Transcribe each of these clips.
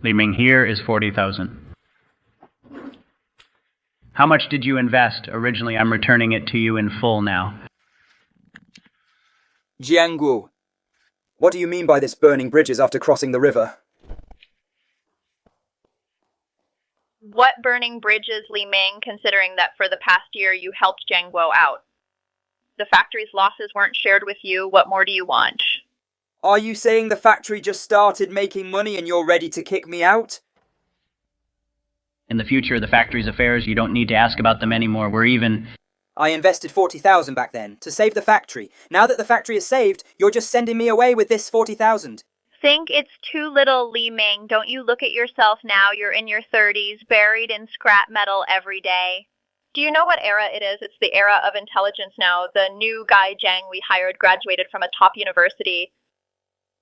Li Ming, here is 40,000. How much did you invest? Originally, I'm returning it to you in full now. Jianguo, what do you mean by this burning bridges after crossing the river? What burning bridges, Li Ming, considering that for the past year you helped Jianguo out? The factory's losses weren't shared with you. What more do you want? Are you saying the factory just started making money and you're ready to kick me out? In the future, the factory's affairs, you don't need to ask about them anymore. We're even. I invested 40,000 back then to save the factory. Now that the factory is saved, you're just sending me away with this 40,000. Think it's too little, Li Ming. Don't you look at yourself now? You're in your 30s, buried in scrap metal every day. Do you know what era it is? It's the era of intelligence now. The new guy Zhang we hired graduated from a top university.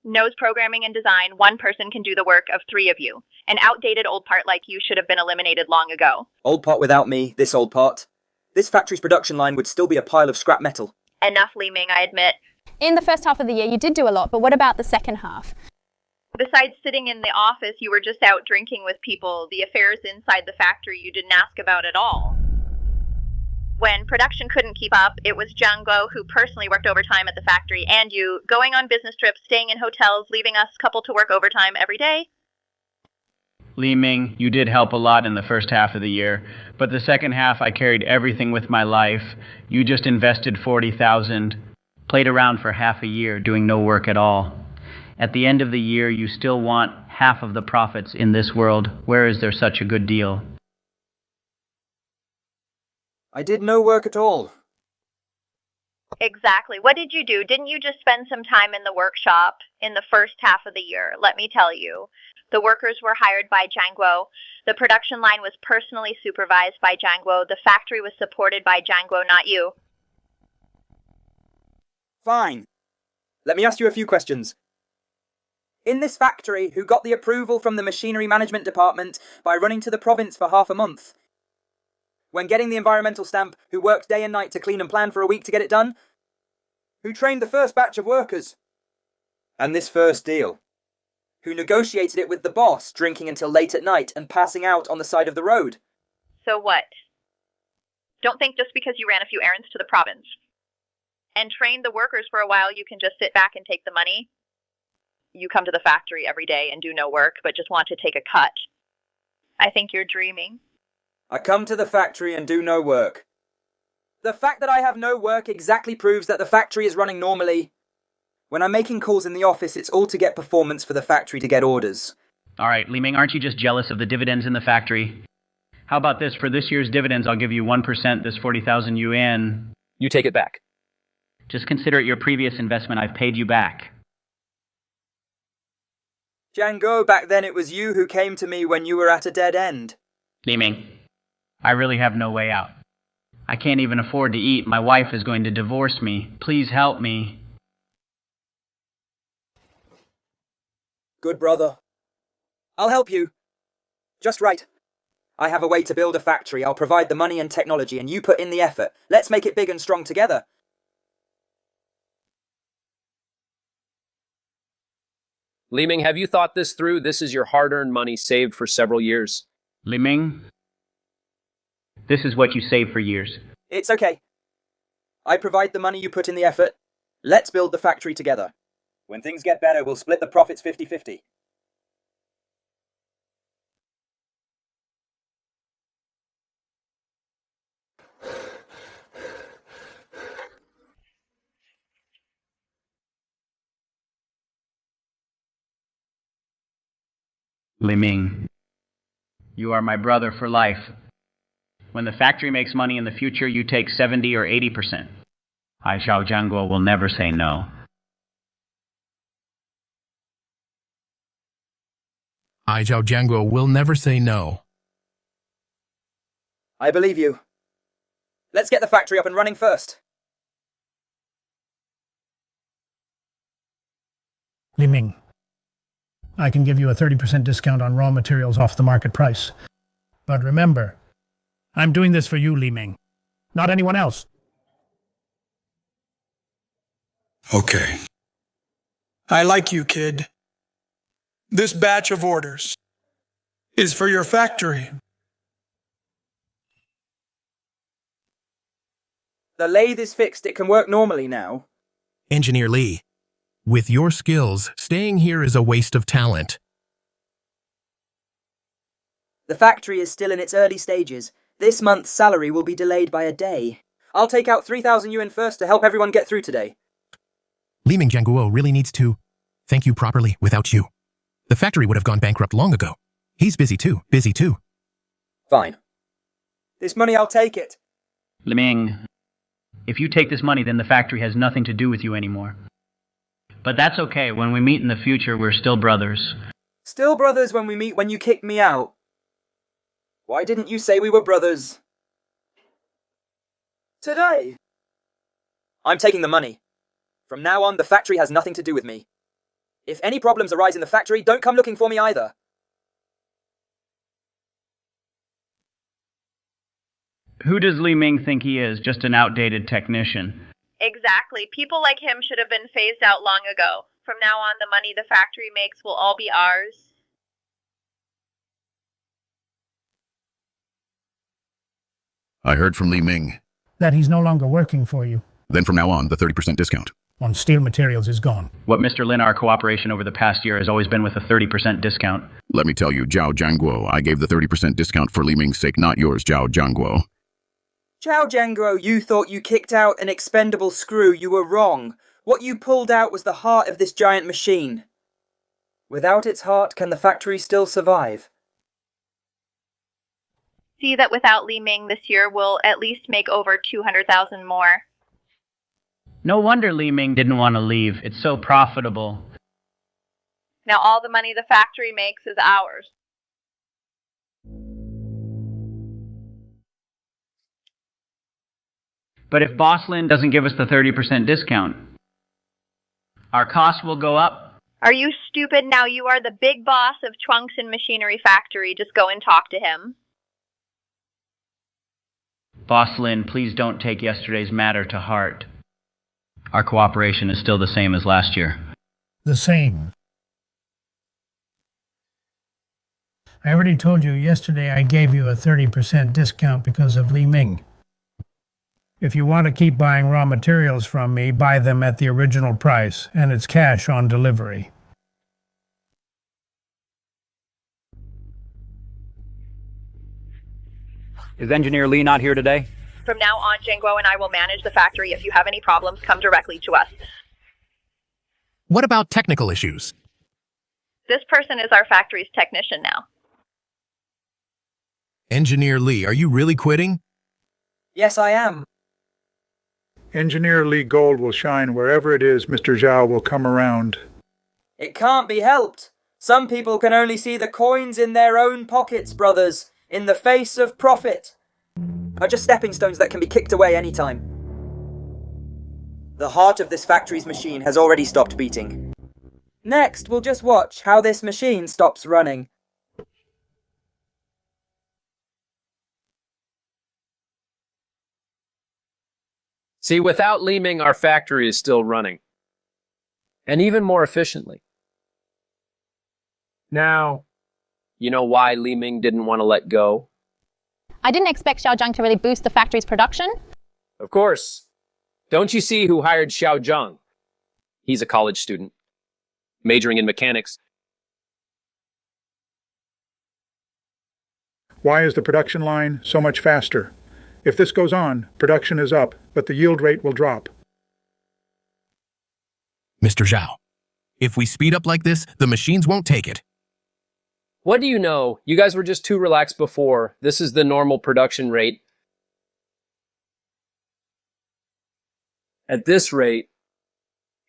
Knows programming and design. One person can do the work of 3 of you. An outdated old part like you should have been eliminated long ago. Old part without me, this old part. This factory's production line would still be a pile of scrap metal. Enough, Li Ming, I admit. In the first half of the year, you did do a lot, but what about the second half? Besides sitting in the office, you were just out drinking with people. The affairs inside the factory you didn't ask about at all. When production couldn't keep up, it was Jianguo who personally worked overtime at the factory, and you going on business trips, staying in hotels, leaving us couple to work overtime every day. Li Ming, you did help a lot in the first half of the year, but the second half I carried everything with my life. You just invested 40,000, played around for half a year doing no work at all. At the end of the year, you still want half of the profits in this world. Where is there such a good deal? I did no work at all. Exactly. What did you do? Didn't you just spend some time in the workshop in the first half of the year? Let me tell you. The workers were hired by Jianguo. The production line was personally supervised by Jianguo. The factory was supported by Jianguo, not you. Fine. Let me ask you a few questions. In this factory, who got the approval from the machinery management department by running to the province for half a month? When getting the environmental stamp, who worked day and night to clean and plan for a week to get it done? Who trained the first batch of workers? And this first deal? Who negotiated it with the boss, drinking until late at night and passing out on the side of the road? So what? Don't think just because you ran a few errands to the province and trained the workers for a while you can just sit back and take the money. You come to the factory every day and do no work, but just want to take a cut. I think you're dreaming. I come to the factory and do no work. The fact that I have no work exactly proves that the factory is running normally. When I'm making calls in the office, it's all to get performance for the factory to get orders. All right, Li Ming, aren't you just jealous of the dividends in the factory? How about this? For this year's dividends, I'll give you 1%, this 40,000 yuan. You take it back. Just consider it your previous investment. I've paid you back. Jianguo, back then it was you who came to me when you were at a dead end. Li Ming, I really have no way out. I can't even afford to eat. My wife is going to divorce me. Please help me. Good brother. I'll help you. Just right. I have a way to build a factory. I'll provide the money and technology, and you put in the effort. Let's make it big and strong together. Li Ming, have you thought this through? This is your hard-earned money saved for several years. Li Ming, this is what you saved for years. It's okay. I provide the money, you put in the effort. Let's build the factory together. When things get better, we'll split the profits 50-50. Li Ming, you are my brother for life. When the factory makes money in the future, you take 70 or 80%. I, Zhao Jianguo, will never say no. I, Zhao Jianguo, will never say no. I believe you. Let's get the factory up and running first. Li Ming, I can give you a 30% discount on raw materials off the market price. But remember, I'm doing this for you, Li Ming, not anyone else. Okay. I like you, kid. This batch of orders. is for your factory. The lathe is fixed. It can work normally now. Engineer Li, with your skills, staying here is a waste of talent. The factory is still in its early stages. This month's salary will be delayed by a day. I'll take out 3,000 yuan first to help everyone get through today. Li Ming Jianguo really needs to thank you properly without you. The factory would have gone bankrupt long ago. He's busy too. Fine. This money, I'll take it. Li Ming, if you take this money, then the factory has nothing to do with you anymore. But that's okay. When we meet in the future, we're still brothers. Still brothers when we meet when you kicked me out. Why didn't you say we were brothers? Today. I'm taking the money. From now on, the factory has nothing to do with me. If any problems arise in the factory, don't come looking for me either. Who does Li Ming think he is? Just an outdated technician. Exactly. People like him should have been phased out long ago. From now on, the money the factory makes will all be ours. I heard from Li Ming. That he's no longer working for you. Then from now on, the 30% discount. On steel materials is gone. What Mr. Lin, our cooperation over the past year has always been with a 30% discount. Let me tell you, Zhao Jianguo, I gave the 30% discount for Li Ming's sake, not yours, Zhao Jianguo. Zhao Jianguo, you thought you kicked out an expendable screw. You were wrong. What you pulled out was the heart of this giant machine. Without its heart, can the factory still survive? See that without Li Ming this year, we'll at least make over 200,000 more. No wonder Li Ming didn't want to leave. It's so profitable. Now all the money the factory makes is ours. But if Boss Lin doesn't give us the 30% discount, our costs will go up. Are you stupid? Now you are the big boss of Trunks and Machinery Factory. Just go and talk to him. Boss Lin, please don't take yesterday's matter to heart. Our cooperation is still the same as last year. The same. I already told you yesterday I gave you a 30% discount because of Li Ming. If you want to keep buying raw materials from me, buy them at the original price, and it's cash on delivery. Is Engineer Li not here today? From now on, Jianguo and I will manage the factory. If you have any problems, come directly to us. What about technical issues? This person is our factory's technician now. Engineer Li, are you really quitting? Yes, I am. Engineer Li Gold will shine wherever it is Mr. Zhao will come around. It can't be helped. Some people can only see the coins in their own pockets, brothers, in the face of profit. Are just stepping stones that can be kicked away anytime. The heart of this factory's machine has already stopped beating. Next, we'll just watch how this machine stops running. See, without Li Ming, our factory is still running. And even more efficiently. Now, you know why Li Ming didn't want to let go? I didn't expect Zhao Jiang to really boost the factory's production. Of course. Don't you see who hired Xiao Zhang? He's a college student, majoring in mechanics. Why is the production line so much faster? If this goes on, production is up, but the yield rate will drop. Mr. Zhao, if we speed up like this, the machines won't take it. What do you know? You guys were just too relaxed before. This is the normal production rate. At this rate,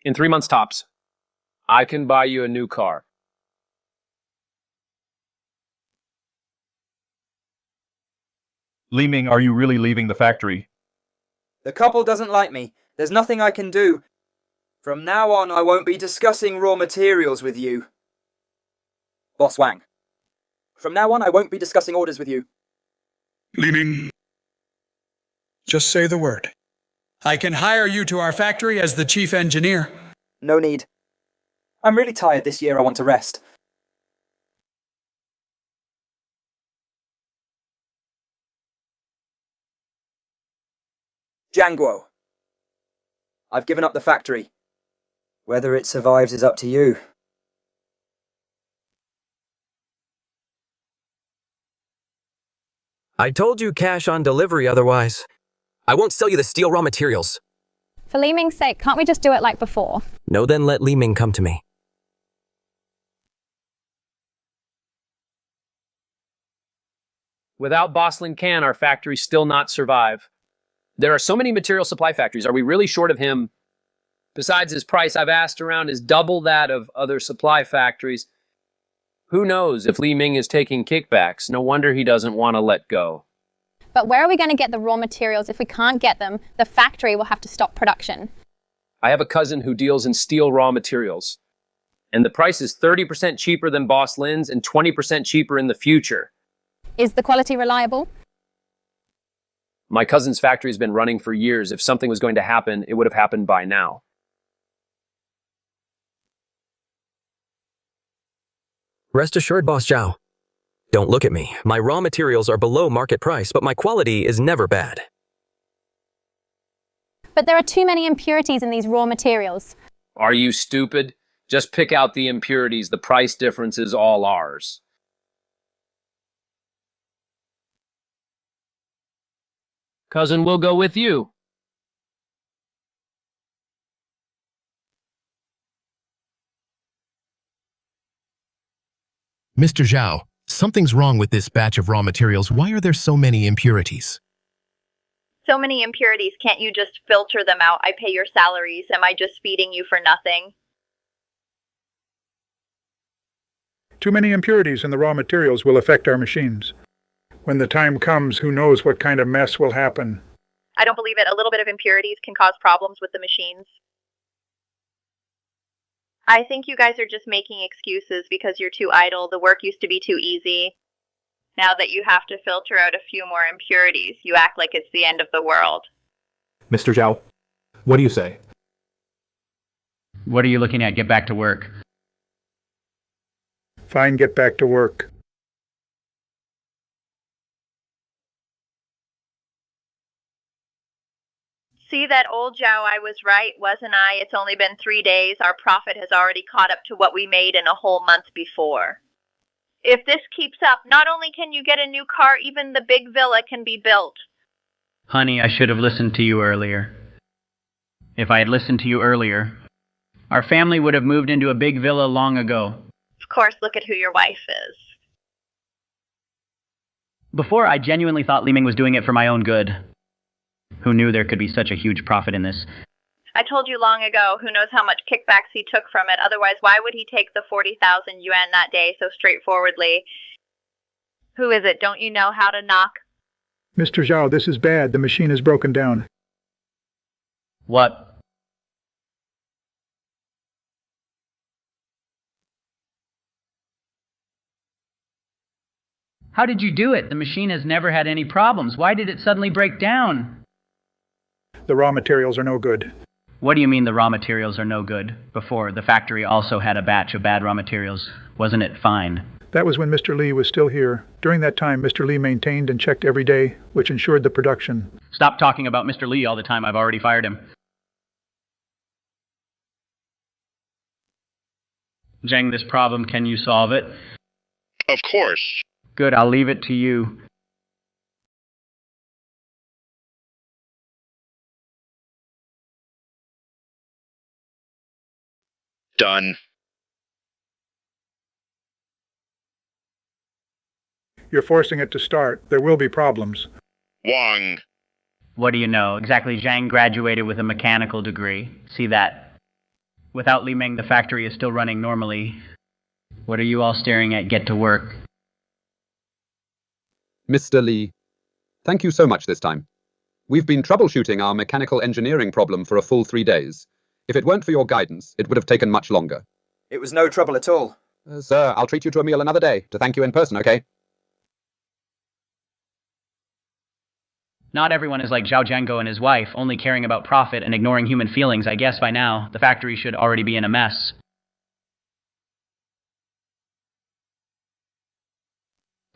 in 3 months tops, I can buy you a new car. Li Ming, are you really leaving the factory? The couple doesn't like me. There's nothing I can do. From now on, I won't be discussing raw materials with you. Boss Wang. From now on, I won't be discussing orders with you. Li Ming, just say the word. I can hire you to our factory as the chief engineer. No need. I'm really tired this year. I want to rest. Jianguo. I've given up the factory. Whether it survives is up to you. I told you cash on delivery otherwise. I won't sell you the steel raw materials. For Li Ming's sake, can't we just do it like before? No, then let Li Ming come to me. Without Boss Lin can our factory still not survive? There are so many material supply factories. Are we really short of him? Besides, his price I've asked around is double that of other supply factories. Who knows if Li Ming is taking kickbacks? No wonder he doesn't want to let go. But where are we going to get the raw materials? If we can't get them, the factory will have to stop production. I have a cousin who deals in steel raw materials, and the price is 30% cheaper than Boss Lin's and 20% cheaper in the future. Is the quality reliable? My cousin's factory has been running for years. If something was going to happen, it would have happened by now. Rest assured, Boss Zhao. Don't look at me. My raw materials are below market price, but my quality is never bad. But there are too many impurities in these raw materials. Are you stupid? Just pick out the impurities. The price difference is all ours. Cousin, we'll go with you. Mr. Zhao, something's wrong with this batch of raw materials. Why are there so many impurities? So many impurities, can't you just filter them out? I pay your salaries. Am I just feeding you for nothing? Too many impurities in the raw materials will affect our machines. When the time comes, who knows what kind of mess will happen. I don't believe it. A little bit of impurities can cause problems with the machines. I think you guys are just making excuses because you're too idle. The work used to be too easy. Now that you have to filter out a few more impurities, you act like it's the end of the world. Mr. Zhao, what do you say? What are you looking at? Get back to work. Fine, get back to work. See that old Zhao, I was right, wasn't I? It's only been 3 days. Our profit has already caught up to what we made in a whole month before. If this keeps up, not only can you get a new car, even the big villa can be built. Honey, I should have listened to you earlier. If I had listened to you earlier, our family would have moved into a big villa long ago. Of course, look at who your wife is. Before, I genuinely thought Li Ming was doing it for my own good. Who knew there could be such a huge profit in this? I told you long ago, who knows how much kickbacks he took from it. Otherwise, why would he take the 40,000 yuan that day so straightforwardly? Who is it? Don't you know how to knock? Mr. Zhao, this is bad. The machine is broken down. What? How did you do it? The machine has never had any problems. Why did it suddenly break down? The raw materials are no good. What do you mean the raw materials are no good? Before, the factory also had a batch of bad raw materials. Wasn't it fine? That was when Mr. Li was still here. During that time, Mr. Li maintained and checked every day, which ensured the production. Stop talking about Mr. Li all the time. I've already fired him. Zhang, this problem, can you solve it? Of course. Good, I'll leave it to you. Done. You're forcing it to start. There will be problems. Wang. What do you know? Exactly, Zhang graduated with a mechanical degree. See that? Without Li Ming, the factory is still running normally. What are you all staring at? Get to work. Mr. Li, thank you so much this time. We've been troubleshooting our mechanical engineering problem for a full 3 days. If it weren't for your guidance, it would have taken much longer. It was no trouble at all. Sir, I'll treat you to a meal another day to thank you in person, okay? Not everyone is like Zhao Jianguo and his wife, only caring about profit and ignoring human feelings. I guess by now, the factory should already be in a mess.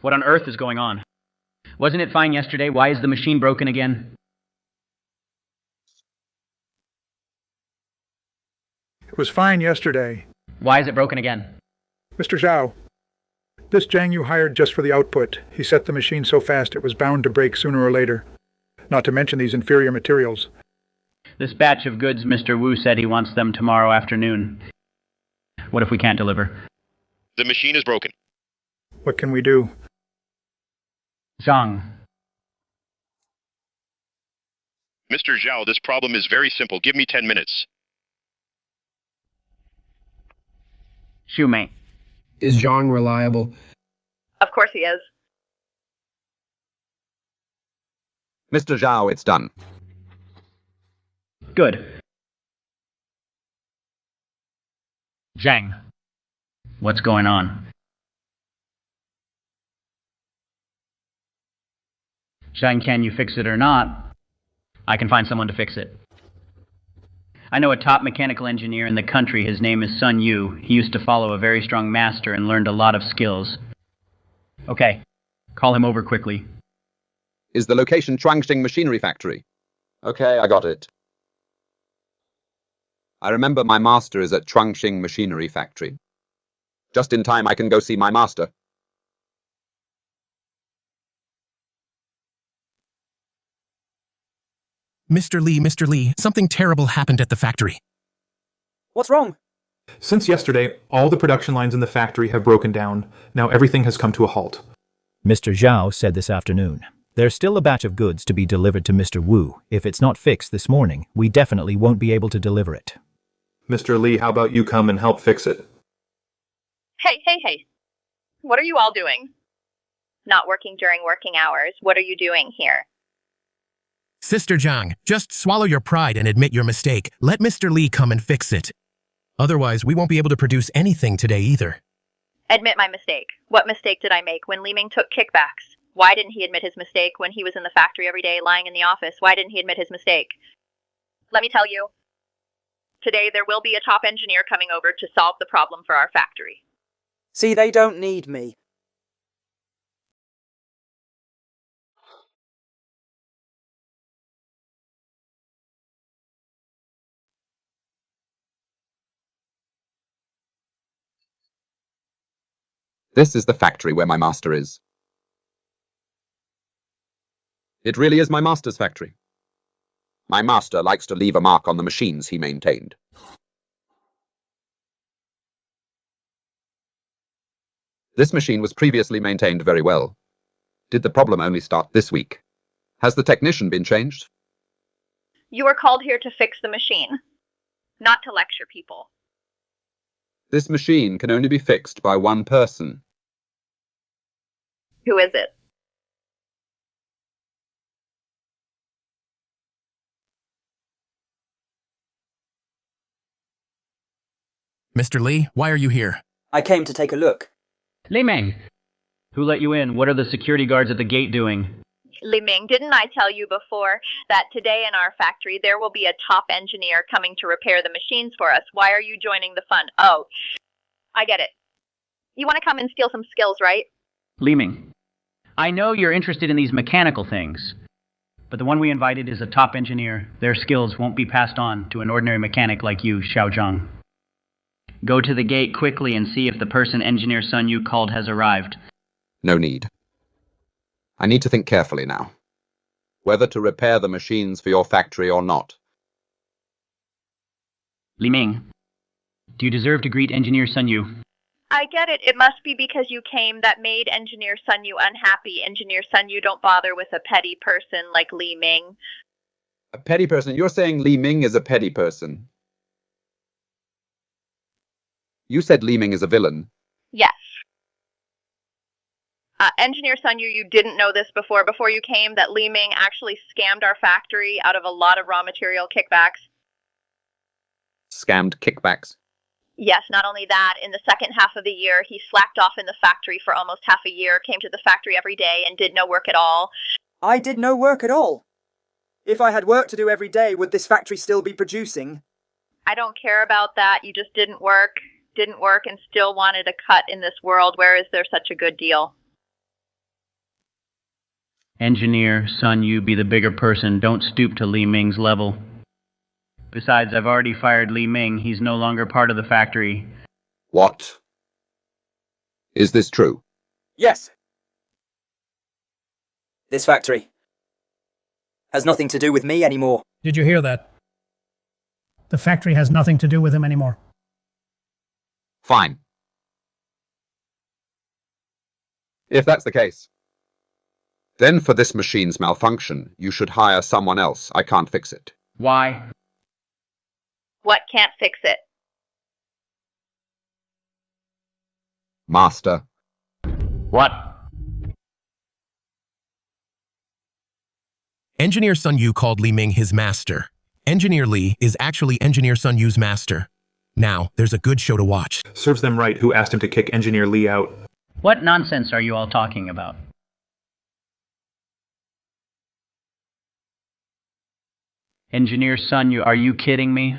What on earth is going on? Wasn't it fine yesterday? Why is the machine broken again? was fine yesterday. Why is it broken again? Mr. Zhao, this Zhang you hired just for the output. He set the machine so fast it was bound to break sooner or later. Not to mention these inferior materials. This batch of goods, Mr. Wu said he wants them tomorrow afternoon. What if we can't deliver? The machine is broken. What can we do? Zhang. Mr. Zhao, this problem is very simple. Give me 10 minutes. Xiumei. Is Zhang reliable? Of course he is. Mr. Zhao, it's done. Good. Zhang. What's going on? Zhang, can you fix it or not? I can find someone to fix it. I know a top mechanical engineer in the country. His name is Sun Yu. He used to follow a very strong master and learned a lot of skills. Okay, call him over quickly. Is the location Chuangxing Machinery Factory? Okay, I got it. I remember my master is at Chuangxing Machinery Factory. Just in time I can go see my master. Mr. Li, something terrible happened at the factory. What's wrong? Since yesterday, all the production lines in the factory have broken down. Now everything has come to a halt. Mr. Zhao said this afternoon. There's still a batch of goods to be delivered to Mr. Wu. If it's not fixed this morning, we definitely won't be able to deliver it. Mr. Li, how about you come and help fix it? Hey. What are you all doing? Not working during working hours. What are you doing here? Sister Zhang, just swallow your pride and admit your mistake. Let Mr. Li come and fix it. Otherwise, we won't be able to produce anything today either. Admit my mistake. What mistake did I make when Li Ming took kickbacks? Why didn't he admit his mistake when he was in the factory every day lying in the office? Why didn't he admit his mistake? Let me tell you. Today there will be a top engineer coming over to solve the problem for our factory. See, they don't need me. This is the factory where my master is. It really is my master's factory. My master likes to leave a mark on the machines he maintained. This machine was previously maintained very well. Did the problem only start this week? Has the technician been changed? You were called here to fix the machine, not to lecture people. This machine can only be fixed by one person. Who is it? Mr. Li, why are you here? I came to take a look. Li Ming. Who let you in? What are the security guards at the gate doing? Li Ming, didn't I tell you before that today in our factory there will be a top engineer coming to repair the machines for us? Why are you joining the fun? Oh, I get it. You want to come and steal some skills, right? Li Ming. I know you're interested in these mechanical things, but the one we invited is a top engineer. Their skills won't be passed on to an ordinary mechanic like you, Xiao Zhang. Go to the gate quickly and see if the person Engineer Sun Yu called has arrived. No need. I need to think carefully now. Whether to repair the machines for your factory or not. Li Ming, do you deserve to greet Engineer Sun Yu? I get it. It must be because you came that made Engineer Sun Yu unhappy. Engineer Sun Yu don't bother with a petty person like Li Ming. A petty person? You're saying Li Ming is a petty person? You said Li Ming is a villain. Yes. Engineer Sun Yu, you didn't know this before you came, that Li Ming actually scammed our factory out of a lot of raw material kickbacks. Scammed kickbacks? Yes, not only that, in the second half of the year, he slacked off in the factory for almost half a year, came to the factory every day, and did no work at all. I did no work at all. If I had work to do every day, would this factory still be producing? I don't care about that. You just didn't work and still wanted a cut in this world. Where is there such a good deal? Engineer Sun Yu, be the bigger person. Don't stoop to Li Ming's level. Besides, I've already fired Li Ming. He's no longer part of the factory. What? Is this true? Yes. This factory has nothing to do with me anymore. Did you hear that? The factory has nothing to do with him anymore. Fine. If that's the case, then for this machine's malfunction, you should hire someone else. I can't fix it. Why? What can't fix it? Master. What? Engineer Sun Yu called Li Ming his master. Engineer Li is actually Engineer Sun Yu's master. Now, there's a good show to watch. Serves them right who asked him to kick Engineer Li out. What nonsense are you all talking about? Engineer Sun Yu, are you kidding me?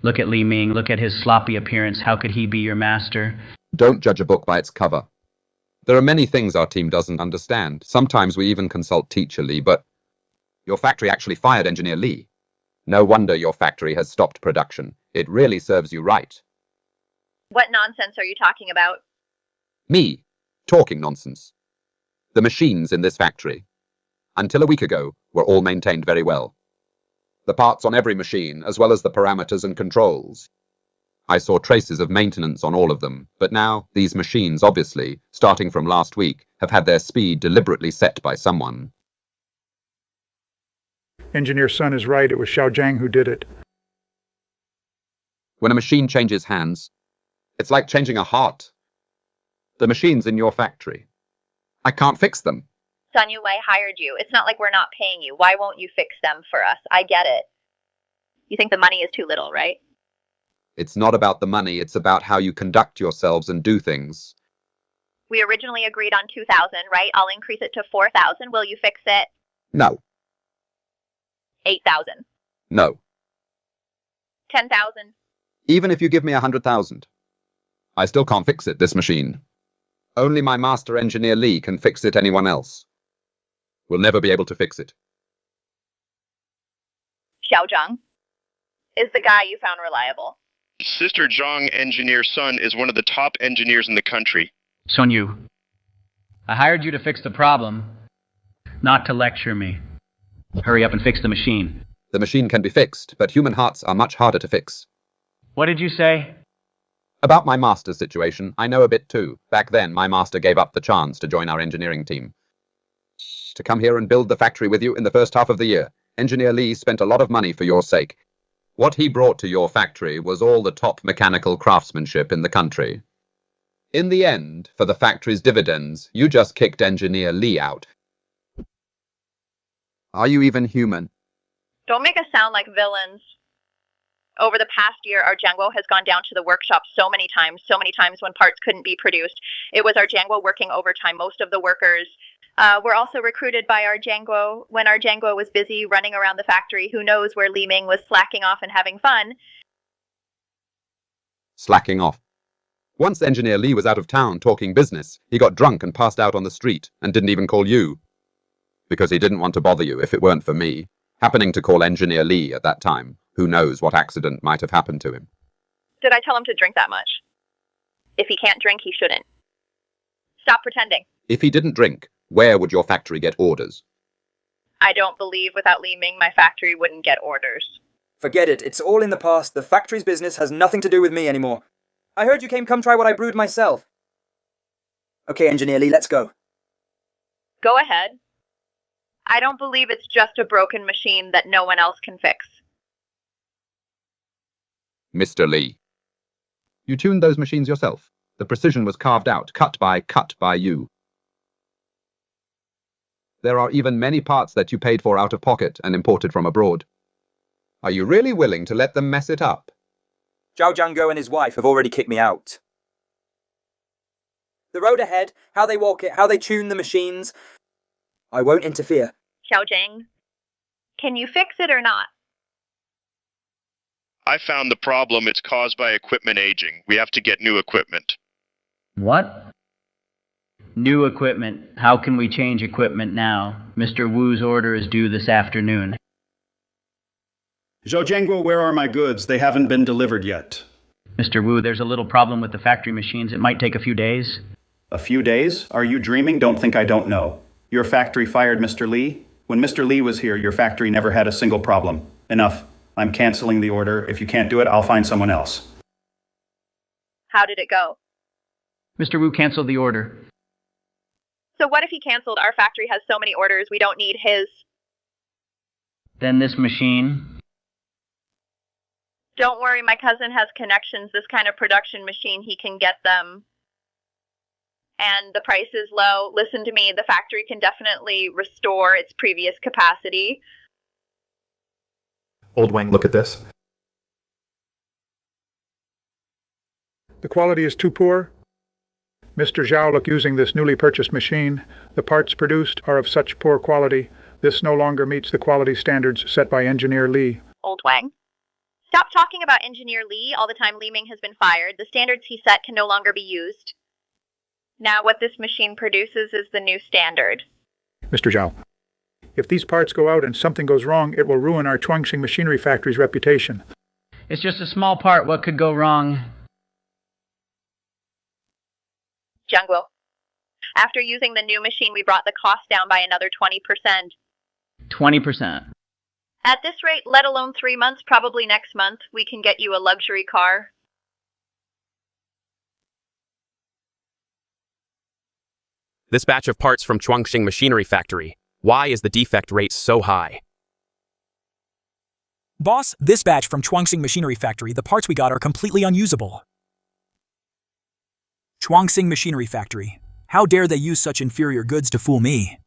Look at Li Ming, look at his sloppy appearance. How could he be your master? Don't judge a book by its cover. There are many things our team doesn't understand. Sometimes we even consult Teacher Li, but your factory actually fired Engineer Li. No wonder your factory has stopped production. It really serves you right. What nonsense are you talking about? Me, talking nonsense. The machines in this factory, until a week ago, were all maintained very well. The parts on every machine, as well as the parameters and controls. I saw traces of maintenance on all of them, but now these machines, obviously, starting from last week, have had their speed deliberately set by someone. Engineer Sun is right. It was Zhao Jiang who did it. When a machine changes hands, it's like changing a heart. The machines in your factory, I can't fix them. Sun Xiumei hired you. It's not like we're not paying you. Why won't you fix them for us? I get it. You think the money is too little, right? It's not about the money, it's about how you conduct yourselves and do things. We originally agreed on 2,000, right? I'll increase it to 4,000. Will you fix it? No. 8,000. No. 10,000. Even if you give me 100,000. I still can't fix it, this machine. Only my master engineer Li can fix it, anyone else. We'll never be able to fix it. Xiao Zhang is the guy you found reliable. Sister Zhang Engineer Sun is one of the top engineers in the country. Sun Yu, I hired you to fix the problem, not to lecture me. Hurry up and fix the machine. The machine can be fixed, but human hearts are much harder to fix. What did you say? About my master's situation, I know a bit too. Back then, my master gave up the chance to join our engineering team. To come here and build the factory with you in the first half of the year. Engineer Li spent a lot of money for your sake. What he brought to your factory was all the top mechanical craftsmanship in the country. In the end, for the factory's dividends, you just kicked Engineer Li out. Are you even human? Don't make us sound like villains. Over the past year, our Jianguo has gone down to the workshop so many times when parts couldn't be produced. It was our Jianguo working overtime. Most of the workers were also recruited by our Jianguo when our Jianguo was busy running around the factory. Who knows where Li Ming was slacking off and having fun. Slacking off. Once Engineer Li was out of town talking business, he got drunk and passed out on the street and didn't even call you. Because he didn't want to bother you if it weren't for me. Happening to call Engineer Li at that time. Who knows what accident might have happened to him. Did I tell him to drink that much? If he can't drink, he shouldn't. Stop pretending. If he didn't drink, where would your factory get orders? I don't believe without Li Ming, my factory wouldn't get orders. Forget it. It's all in the past. The factory's business has nothing to do with me anymore. I heard you came come try what I brewed myself. Okay, Engineer Li, let's go. Go ahead. I don't believe it's just a broken machine that no one else can fix. Mr. Li. You tuned those machines yourself. The precision was carved out, cut by you. There are even many parts that you paid for out of pocket and imported from abroad. Are you really willing to let them mess it up? Zhao Jianguo and his wife have already kicked me out. The road ahead, how they walk it, how they tune the machines. I won't interfere. Xiao Jiang, can you fix it or not? I found the problem. It's caused by equipment aging. We have to get new equipment. What? New equipment. How can we change equipment now? Mr. Wu's order is due this afternoon. Zhao Jianguo, where are my goods? They haven't been delivered yet. Mr. Wu, there's a little problem with the factory machines. It might take a few days. A few days? Are you dreaming? Don't think I don't know. Your factory fired Mr. Li? When Mr. Li was here, your factory never had a single problem. Enough. I'm canceling the order. If you can't do it, I'll find someone else. How did it go? Mr. Wu canceled the order. So what if he canceled? Our factory has so many orders, we don't need his. Then this machine. Don't worry, my cousin has connections. This kind of production machine, he can get them. And the price is low. Listen to me, the factory can definitely restore its previous capacity. Old Wang, look at this. The quality is too poor. Mr. Zhao, look, using this newly purchased machine, the parts produced are of such poor quality, this no longer meets the quality standards set by Engineer Li. Old Wang. Stop talking about Engineer Li all the time Li Ming has been fired. The standards he set can no longer be used. Now what this machine produces is the new standard. Mr. Zhao, if these parts go out and something goes wrong, it will ruin our Chuangxing Machinery Factory's reputation. It's just a small part. What could go wrong? Jianguo. After using the new machine, we brought the cost down by another 20%. 20%. At this rate, let alone 3 months, probably next month, we can get you a luxury car. This batch of parts from Chuangxing Machinery Factory. Why is the defect rate so high? Boss, this batch from Chuangxing Machinery Factory, the parts we got are completely unusable. Chuangxing Machinery Factory. How dare they use such inferior goods to fool me?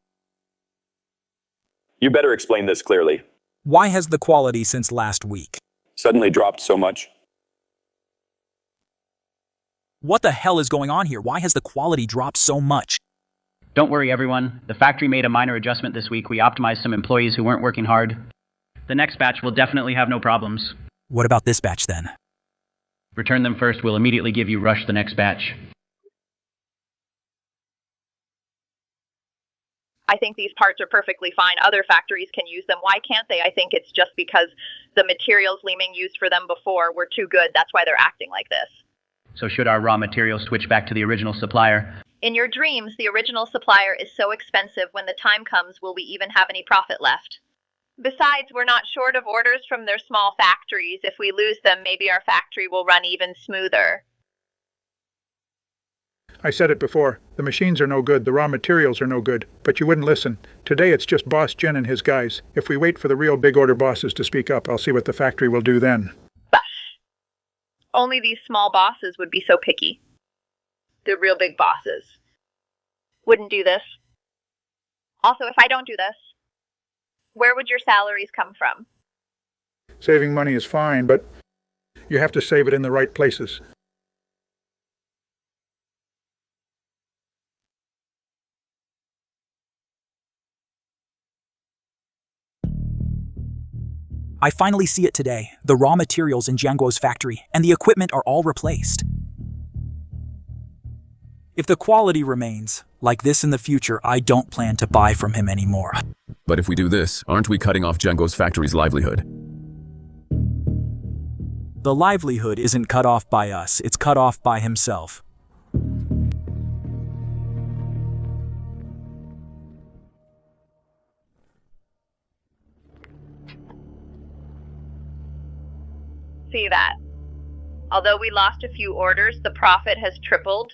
You better explain this clearly. Why has the quality since last week suddenly dropped so much? What the hell is going on here? Why has the quality dropped so much? Don't worry, everyone. The factory made a minor adjustment this week. We optimized some employees who weren't working hard. The next batch will definitely have no problems. What about this batch then? Return them first. We'll immediately give you rush the next batch. I think these parts are perfectly fine. Other factories can use them. Why can't they? I think it's just because the materials Li Ming used for them before were too good. That's why they're acting like this. So should our raw materials switch back to the original supplier? In your dreams, the original supplier is so expensive. When the time comes, will we even have any profit left? Besides, we're not short of orders from their small factories. If we lose them, maybe our factory will run even smoother. I said it before. The machines are no good, the raw materials are no good, but you wouldn't listen. Today it's just Boss Jin and his guys. If we wait for the real big order bosses to speak up, I'll see what the factory will do then. Only these small bosses would be so picky. The real big bosses wouldn't do this. Also, if I don't do this, where would your salaries come from? Saving money is fine, but you have to save it in the right places. I finally see it today. The raw materials in Jianguo's factory and the equipment are all replaced. If the quality remains like this in the future, I don't plan to buy from him anymore. But if we do this, aren't we cutting off Jianguo's factory's livelihood? The livelihood isn't cut off by us, it's cut off by himself. See that? Although we lost a few orders, the profit has tripled.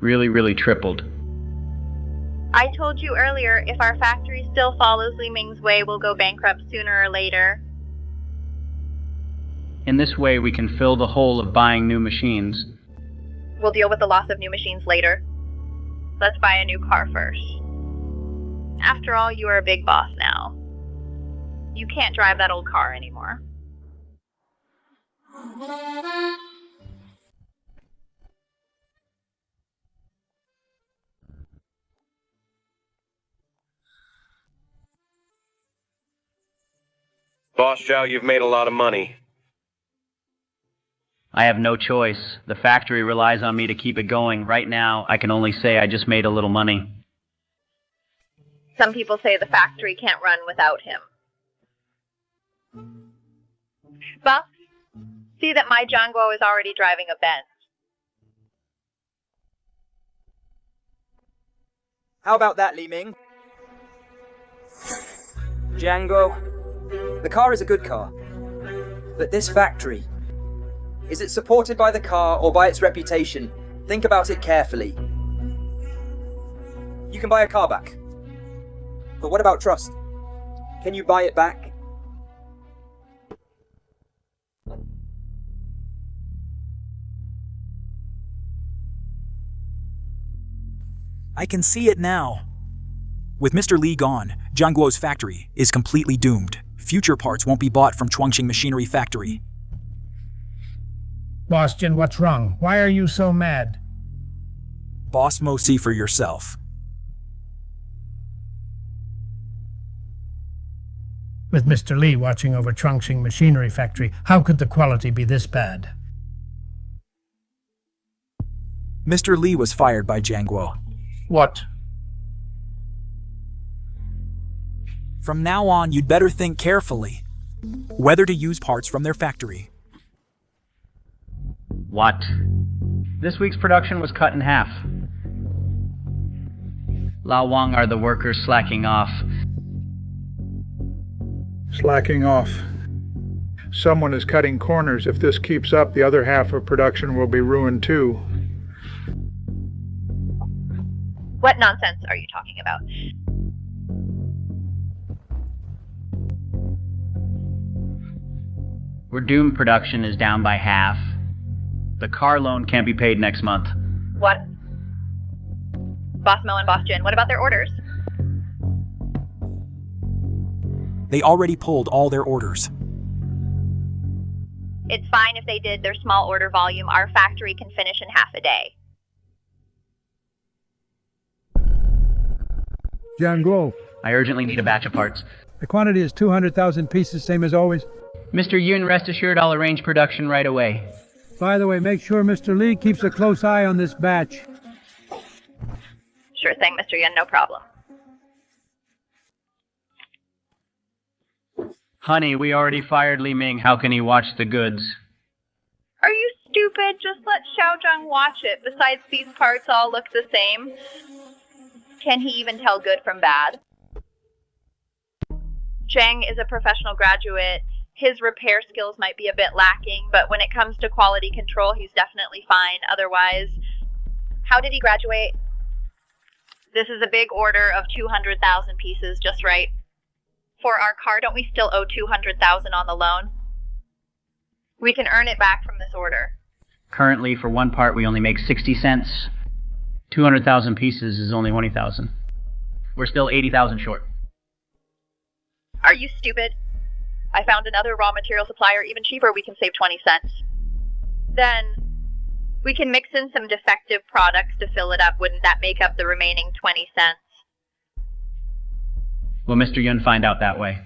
Really, really tripled. I told you earlier, if our factory still follows Li Ming's way, we'll go bankrupt sooner or later. In this way, we can fill the hole of buying new machines. We'll deal with the loss of new machines later. Let's buy a new car first. After all, you are a big boss now. You can't drive that old car anymore. Boss Zhao, you've made a lot of money. I have no choice. The factory relies on me to keep it going. Right now, I can only say I just made a little money. Some people say the factory can't run without him. Boss, see that my Jianguo is already driving a Benz. How about that, Li Ming? Jianguo, the car is a good car. But this factory, is it supported by the car or by its reputation? Think about it carefully. You can buy a car back. But what about trust? Can you buy it back? I can see it now. With Mr. Li gone, Jianguo's factory is completely doomed. Future parts won't be bought from Chongqing Machinery Factory. Boss Jin, what's wrong? Why are you so mad? Boss Mo, see for yourself. With Mr. Li watching over Chongqing Machinery Factory, how could the quality be this bad? Mr. Li was fired by Jianguo. What? From now on, you'd better think carefully whether to use parts from their factory. What? This week's production was cut in half. Lao Wang are the workers slacking off. Slacking off. Someone is cutting corners. If this keeps up, the other half of production will be ruined too. What nonsense are you talking about? We're doomed. Production is down by half. The car loan can't be paid next month. What? Boss Mo and Boss Jin, what about their orders? They already pulled all their orders. It's fine if they did their small order volume. Our factory can finish in half a day. Jianguo, I urgently need a batch of parts. the quantity is 200,000 pieces, same as always. Mr. Yun, rest assured I'll arrange production right away. By the way, make sure Mr. Li keeps a close eye on this batch. Sure thing, Mr. Yun, no problem. Honey, we already fired Li Ming. How can he watch the goods? Are you stupid? Just let Xiaozhang watch it. Besides, these parts all look the same. Can he even tell good from bad? Zhang is a professional graduate. His repair skills might be a bit lacking, but when it comes to quality control, he's definitely fine. Otherwise, how did he graduate? This is a big order of 200,000 pieces, just right. For our car, don't we still owe 200,000 on the loan? We can earn it back from this order. Currently, for one part, we only make 60 cents. 200,000 pieces is only 20,000. We're still 80,000 short. Are you stupid? I found another raw material supplier even cheaper. We can save 20 cents. Then we can mix in some defective products to fill it up. Wouldn't that make up the remaining 20 cents? Will Mr. Yun find out that way?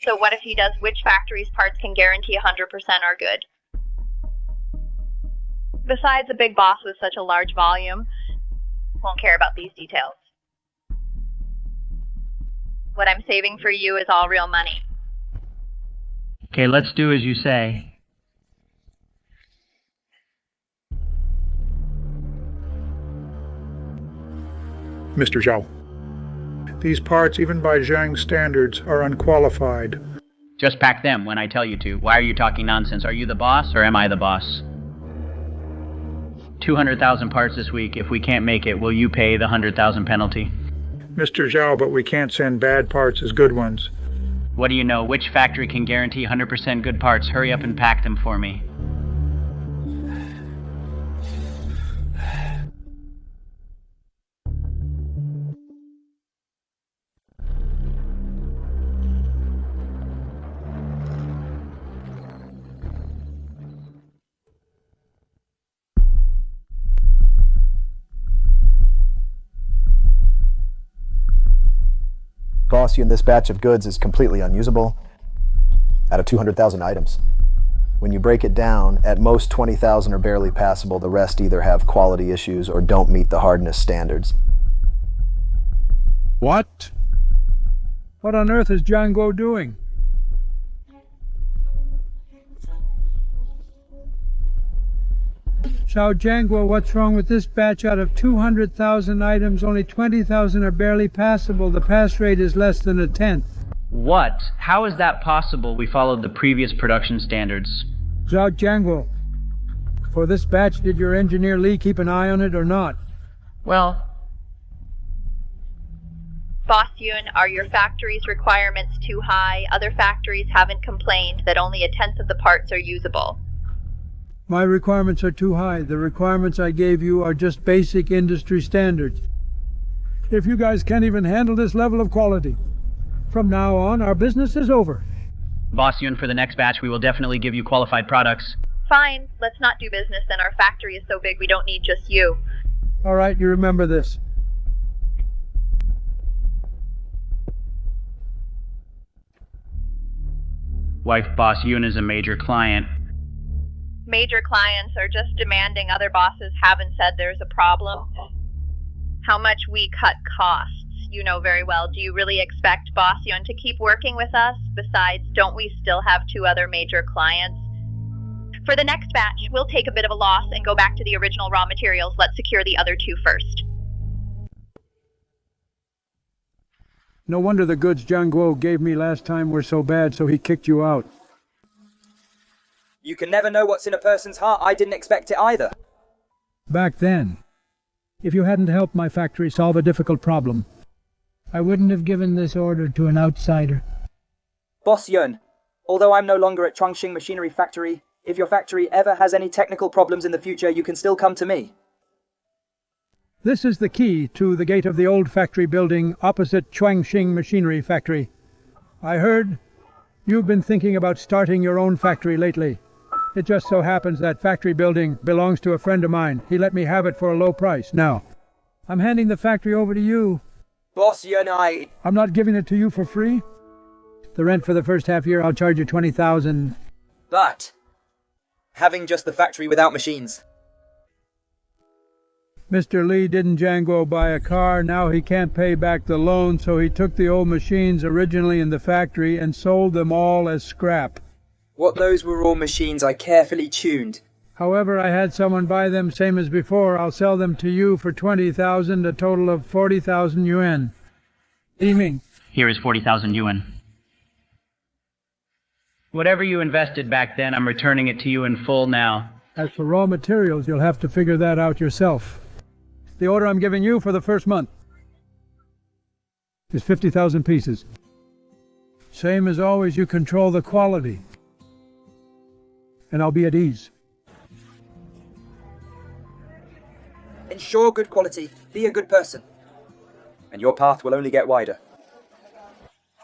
So what if he does? Which factory's parts can guarantee 100% are good? Besides, a big boss with such a large volume won't care about these details. What I'm saving for you is all real money. Okay, let's do as you say. Mr. Zhao, these parts, even by Zhang standards, are unqualified. Just pack them when I tell you to. Why are you talking nonsense? Are you the boss, or am I the boss? 200,000 parts this week. If we can't make it, will you pay the 100,000 penalty? Mr. Zhao, but we can't send bad parts as good ones. What do you know? Which factory can guarantee 100% good parts? Hurry up and pack them for me. Boss, you in this batch of goods is completely unusable out of 200,000 items. When you break it down, at most 20,000 are barely passable. The rest either have quality issues or don't meet the hardness standards. What? What on earth is Jianguo doing? Zhao Jianguo, what's wrong with this batch? Out of 200,000 items, only 20,000 are barely passable. The pass rate is less than a tenth. What? How is that possible? We followed the previous production standards. Zhao Jianguo, for this batch, did your engineer Li keep an eye on it or not? Well, Boss Yun, are your factory's requirements too high? Other factories haven't complained that only a tenth of the parts are usable. My requirements are too high. The requirements I gave you are just basic industry standards. If you guys can't even handle this level of quality, from now on, our business is over. Boss Yun, for the next batch, we will definitely give you qualified products. Fine, let's not do business then. Our factory is so big we don't need just you. All right, you remember this. Wife Boss Yun is a major client. Major clients are just demanding other bosses haven't said there's a problem. How much we cut costs, you know very well. Do you really expect Boss Yun to keep working with us? Besides, don't we still have 2 other major clients? For the next batch, we'll take a bit of a loss and go back to the original raw materials. Let's secure the other 2 first. No wonder the goods Jianguo gave me last time were so bad, so he kicked you out. You can never know what's in a person's heart. I didn't expect it either. Back then, if you hadn't helped my factory solve a difficult problem, I wouldn't have given this order to an outsider. Boss Yun, although I'm no longer at Chongqing Machinery Factory, if your factory ever has any technical problems in the future, you can still come to me. This is the key to the gate of the old factory building opposite Chongqing Machinery Factory. I heard you've been thinking about starting your own factory lately. It just so happens that factory building belongs to a friend of mine. He let me have it for a low price. Now, I'm handing the factory over to you. Boss Yun, I'm not giving it to you for free. The rent for the first half year, I'll charge you 20,000. But having just the factory without machines. Mr. Li didn't Jianguo buy a car. Now he can't pay back the loan, so he took the old machines originally in the factory and sold them all as scrap. What those were all machines I carefully tuned. However, I had someone buy them same as before. I'll sell them to you for 20,000, a total of 40,000 yuan. Li Ming. Here is 40,000 yuan. Whatever you invested back then, I'm returning it to you in full now. As for raw materials, you'll have to figure that out yourself. The order I'm giving you for the first month is 50,000 pieces. Same as always, you control the quality. And I'll be at ease. Ensure good quality, be a good person, and your path will only get wider.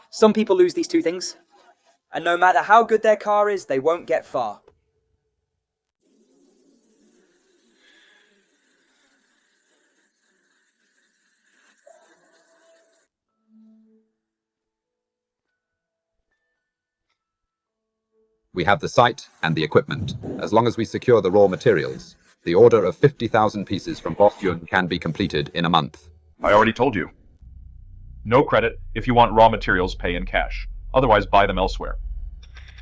Some people lose these 2 things, and no matter how good their car is, they won't get far. We have the site and the equipment. As long as we secure the raw materials, the order of 50,000 pieces from Boss Yun can be completed in a month. I already told you. No credit. If you want raw materials, pay in cash. Otherwise, buy them elsewhere.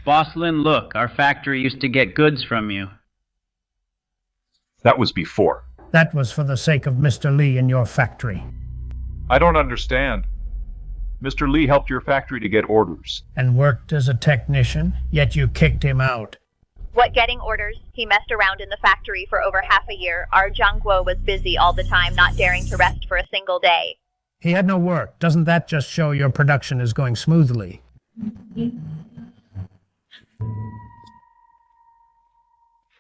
Boss Lin, look, our factory used to get goods from you. That was before. That was for the sake of Mr. Li and your factory. I don't understand. Mr. Li helped your factory to get orders. And worked as a technician, yet you kicked him out. What getting orders? He messed around in the factory for over half a year. Our Jianguo was busy all the time, not daring to rest for a single day. He had no work. Doesn't that just show your production is going smoothly?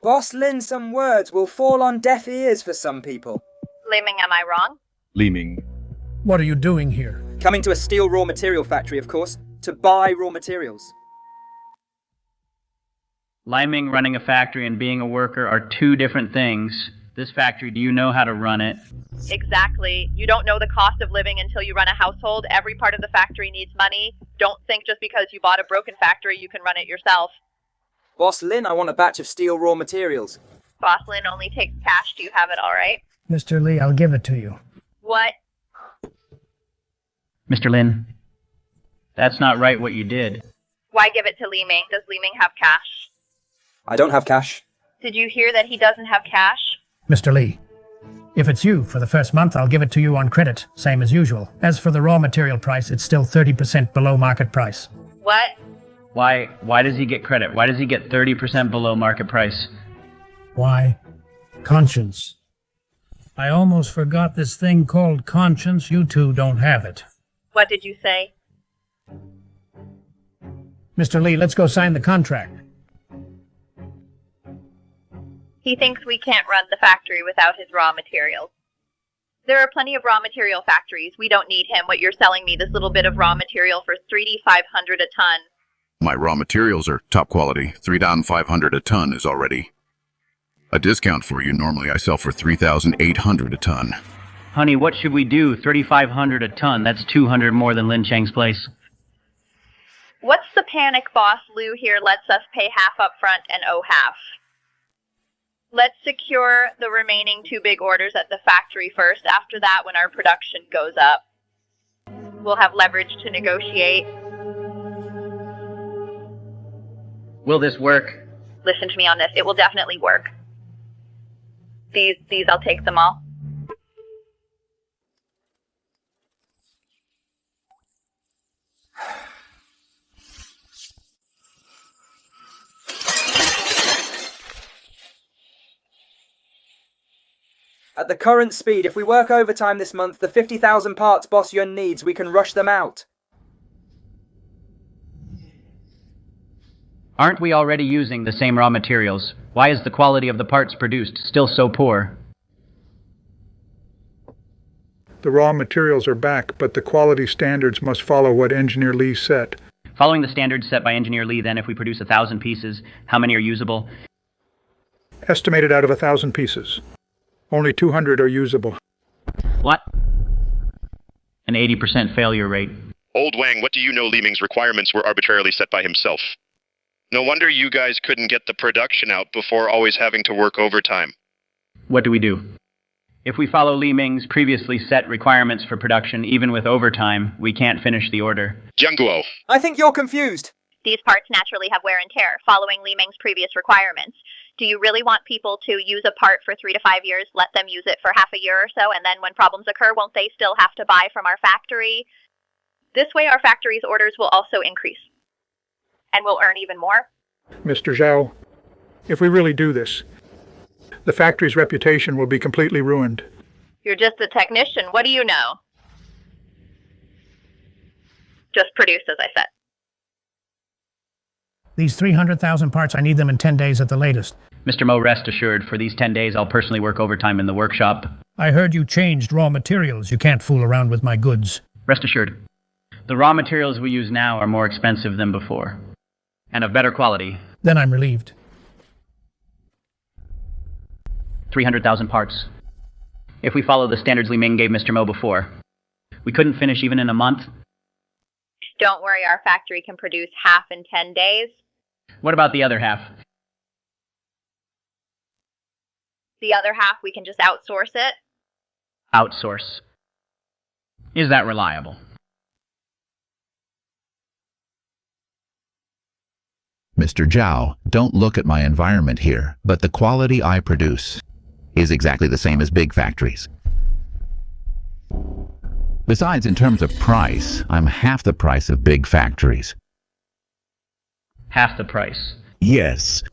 Boss Lin, some words will fall on deaf ears for some people. Li Ming, am I wrong? Li Ming. What are you doing here? Coming to a steel raw material factory, of course, to buy raw materials. Li Ming running a factory and being a worker are 2 different things. This factory, do you know how to run it? Exactly. You don't know the cost of living until you run a household. Every part of the factory needs money. Don't think just because you bought a broken factory you can run it yourself. Boss Lin, I want a batch of steel raw materials. Boss Lin only takes cash. Do you have it all right? Mr. Li, I'll give it to you. What? Mr. Lin, that's not right what you did. Why give it to Li Ming? Does Li Ming have cash? I don't have cash. Did you hear that he doesn't have cash? Mr. Li, if it's you for the first month, I'll give it to you on credit, same as usual. As for the raw material price, it's still 30% below market price. What? Why does he get credit? Why does he get 30% below market price? Why? Conscience. I almost forgot this thing called conscience. You two don't have it. What did you say? Mr. Li, let's go sign the contract. He thinks we can't run the factory without his raw materials. There are plenty of raw material factories. We don't need him. What you're selling me, this little bit of raw material for 3,500 a ton. My raw materials are top quality. 3,500 a ton is already a discount for you. Normally I sell for 3,800 a ton. Honey, what should we do? 3,500 a ton. That's 200 more than Lin Chang's place. What's the panic, boss? Lou here lets us pay half up front and owe half. Let's secure the remaining 2 big orders at the factory first. After that, when our production goes up, we'll have leverage to negotiate. Will this work? Listen to me on this. It will definitely work. These I'll take them all. At the current speed, if we work overtime this month, the 50,000 parts Boss Yun needs, we can rush them out. Aren't we already using the same raw materials? Why is the quality of the parts produced still so poor? The raw materials are back, but the quality standards must follow what Engineer Li set. Following the standards set by Engineer Li, then, if we produce 1,000 pieces, how many are usable? Estimated out of 1,000 pieces. Only 200 are usable. What? An 80% failure rate. Old Wang, what do you know? Li Ming's requirements were arbitrarily set by himself. No wonder you guys couldn't get the production out before always having to work overtime. What do we do? If we follow Li Ming's previously set requirements for production, even with overtime, we can't finish the order. Jianguo. I think you're confused. These parts naturally have wear and tear, following Li Ming's previous requirements. Do you really want people to use a part for 3 to 5 years, let them use it for half a year or so, and then when problems occur, won't they still have to buy from our factory? This way our factory's orders will also increase. And we'll earn even more. Mr. Zhao, if we really do this, the factory's reputation will be completely ruined. You're just a technician. What do you know? Just produce, as I said. These 300,000 parts, I need them in 10 days at the latest. Mr. Mo, rest assured, for these 10 days, I'll personally work overtime in the workshop. I heard you changed raw materials. You can't fool around with my goods. Rest assured. The raw materials we use now are more expensive than before, and of better quality. Then I'm relieved. 300,000 parts. If we follow the standards Li Ming gave Mr. Mo before, we couldn't finish even in a month. Don't worry, our factory can produce half in 10 days. What about the other half? The other half, we can just outsource it. Outsource. Is that reliable? Mr. Zhao, don't look at my environment here, but the quality I produce is exactly the same as big factories. Besides, in terms of price, I'm half the price of big factories. Half the price? Yes.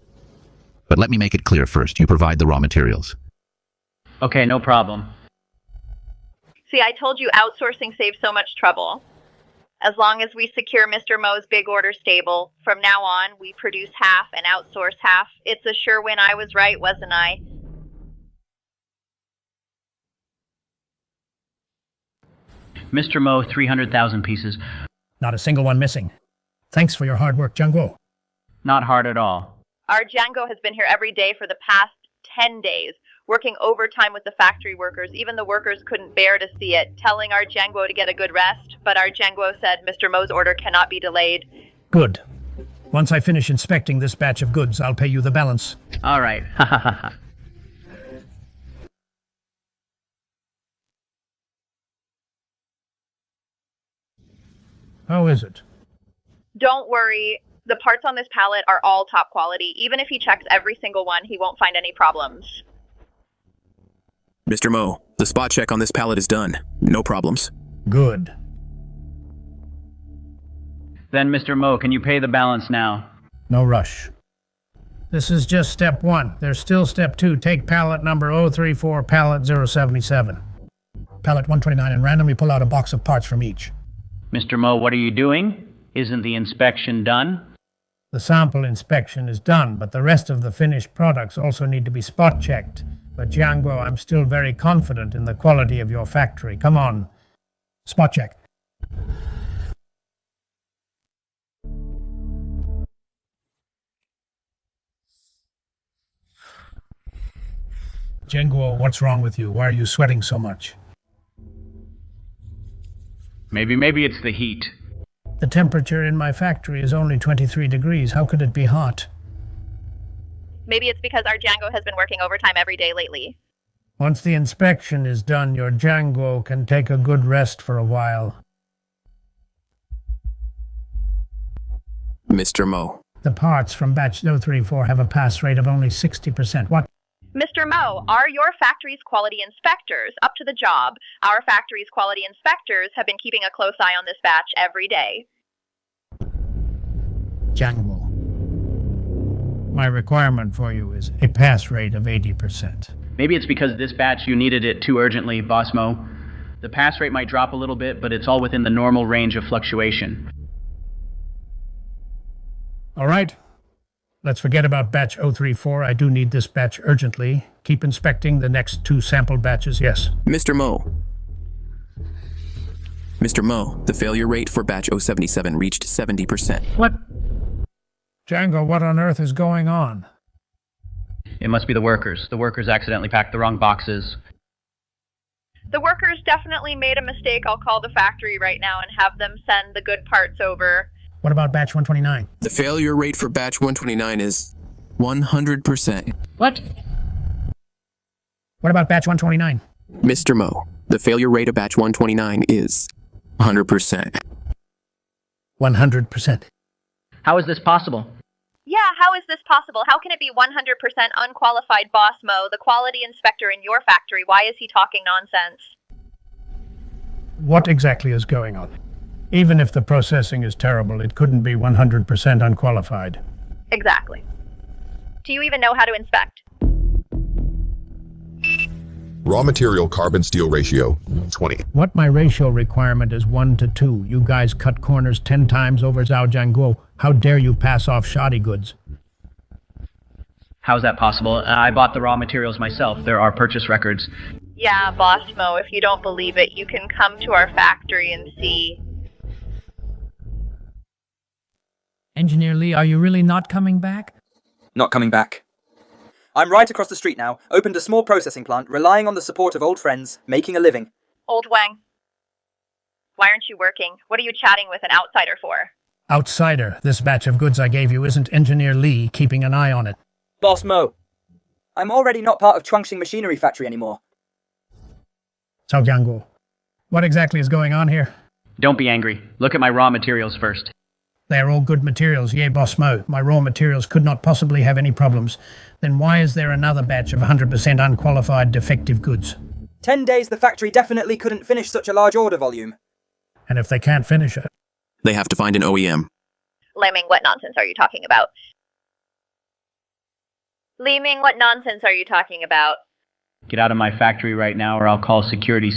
But let me make it clear first. You provide the raw materials. Okay, no problem. See, I told you outsourcing saves so much trouble. As long as we secure Mr. Mo's big order stable, from now on, we produce half and outsource half. It's a sure win. I was right, wasn't I? Mr. Mo, 300,000 pieces. Not a single one missing. Thanks for your hard work, Jianguo. Not hard at all. Our Jianguo has been here every day for the past 10 days, working overtime with the factory workers. Even the workers couldn't bear to see it, telling our Jianguo to get a good rest. But our Jianguo said Mr. Mo's order cannot be delayed. Good. Once I finish inspecting this batch of goods, I'll pay you the balance. All right. Ha ha ha ha. How is it? Don't worry. The parts on this pallet are all top quality. Even if he checks every single one, he won't find any problems. Mr. Mo, the spot check on this pallet is done. No problems. Good. Then, Mr. Mo, can you pay the balance now? No rush. This is just step 1. There's still step 2. Take pallet number 034, pallet 077. Pallet 129, and randomly pull out a box of parts from each. Mr. Mo, what are you doing? Isn't the inspection done? The sample inspection is done, but the rest of the finished products also need to be spot checked. But Jianguo, I'm still very confident in the quality of your factory. Come on. Spot check. Jianguo, what's wrong with you? Why are you sweating so much? Maybe it's the heat. The temperature in my factory is only 23 degrees. How could it be hot? Maybe it's because our Django has been working overtime every day lately. Once the inspection is done, your Jianguo can take a good rest for a while. Mr. Mo. The parts from batch 034 have a pass rate of only 60%. What? Mr. Mo, are your factory's quality inspectors up to the job? Our factory's quality inspectors have been keeping a close eye on this batch every day. Jianguo, my requirement for you is a pass rate of 80%. Maybe it's because this batch you needed it too urgently, Boss Mo. The pass rate might drop a little bit, but it's all within the normal range of fluctuation. All right. Let's forget about batch 034. I do need this batch urgently. Keep inspecting the next 2 sample batches, yes. Mr. Mo. Mr. Mo, the failure rate for batch 077 reached 70%. What? Django, what on earth is going on? It must be the workers. The workers accidentally packed the wrong boxes. The workers definitely made a mistake. I'll call the factory right now and have them send the good parts over. What about batch 129? The failure rate for batch 129 is 100%. What? What about batch 129? Mr. Mo, the failure rate of batch 129 is 100%. 100%. How is this possible? Yeah, how is this possible? How can it be 100% unqualified, Boss Mo, the quality inspector in your factory? Why is he talking nonsense? What exactly is going on? Even if the processing is terrible, it couldn't be 100% unqualified. Exactly. Do you even know how to inspect? Raw material carbon steel ratio, 20. What my ratio requirement is 1 to 2. You guys cut corners 10 times over Zhao Jianguo. How dare you pass off shoddy goods? How's that possible? I bought the raw materials myself. There are purchase records. Yeah, Boss Mo, if you don't believe it, you can come to our factory and see. Engineer Li, are you really not coming back? Not coming back. I'm right across the street now, opened a small processing plant, relying on the support of old friends, making a living. Old Wang, why aren't you working? What are you chatting with an outsider for? Outsider, this batch of goods I gave you isn't Engineer Li keeping an eye on it. Boss Mo, I'm already not part of Chuangxing Machinery Factory anymore. Zhao Jianguo, what exactly is going on here? Don't be angry. Look at my raw materials first. They are all good materials, yea, Boss Mo. My raw materials could not possibly have any problems. Then why is there another batch of 100% unqualified defective goods? 10 days the factory definitely couldn't finish such a large order volume. And if they can't finish it? They have to find an OEM. Li Ming, what nonsense are you talking about? Li Ming, what nonsense are you talking about? Get out of my factory right now or I'll call security.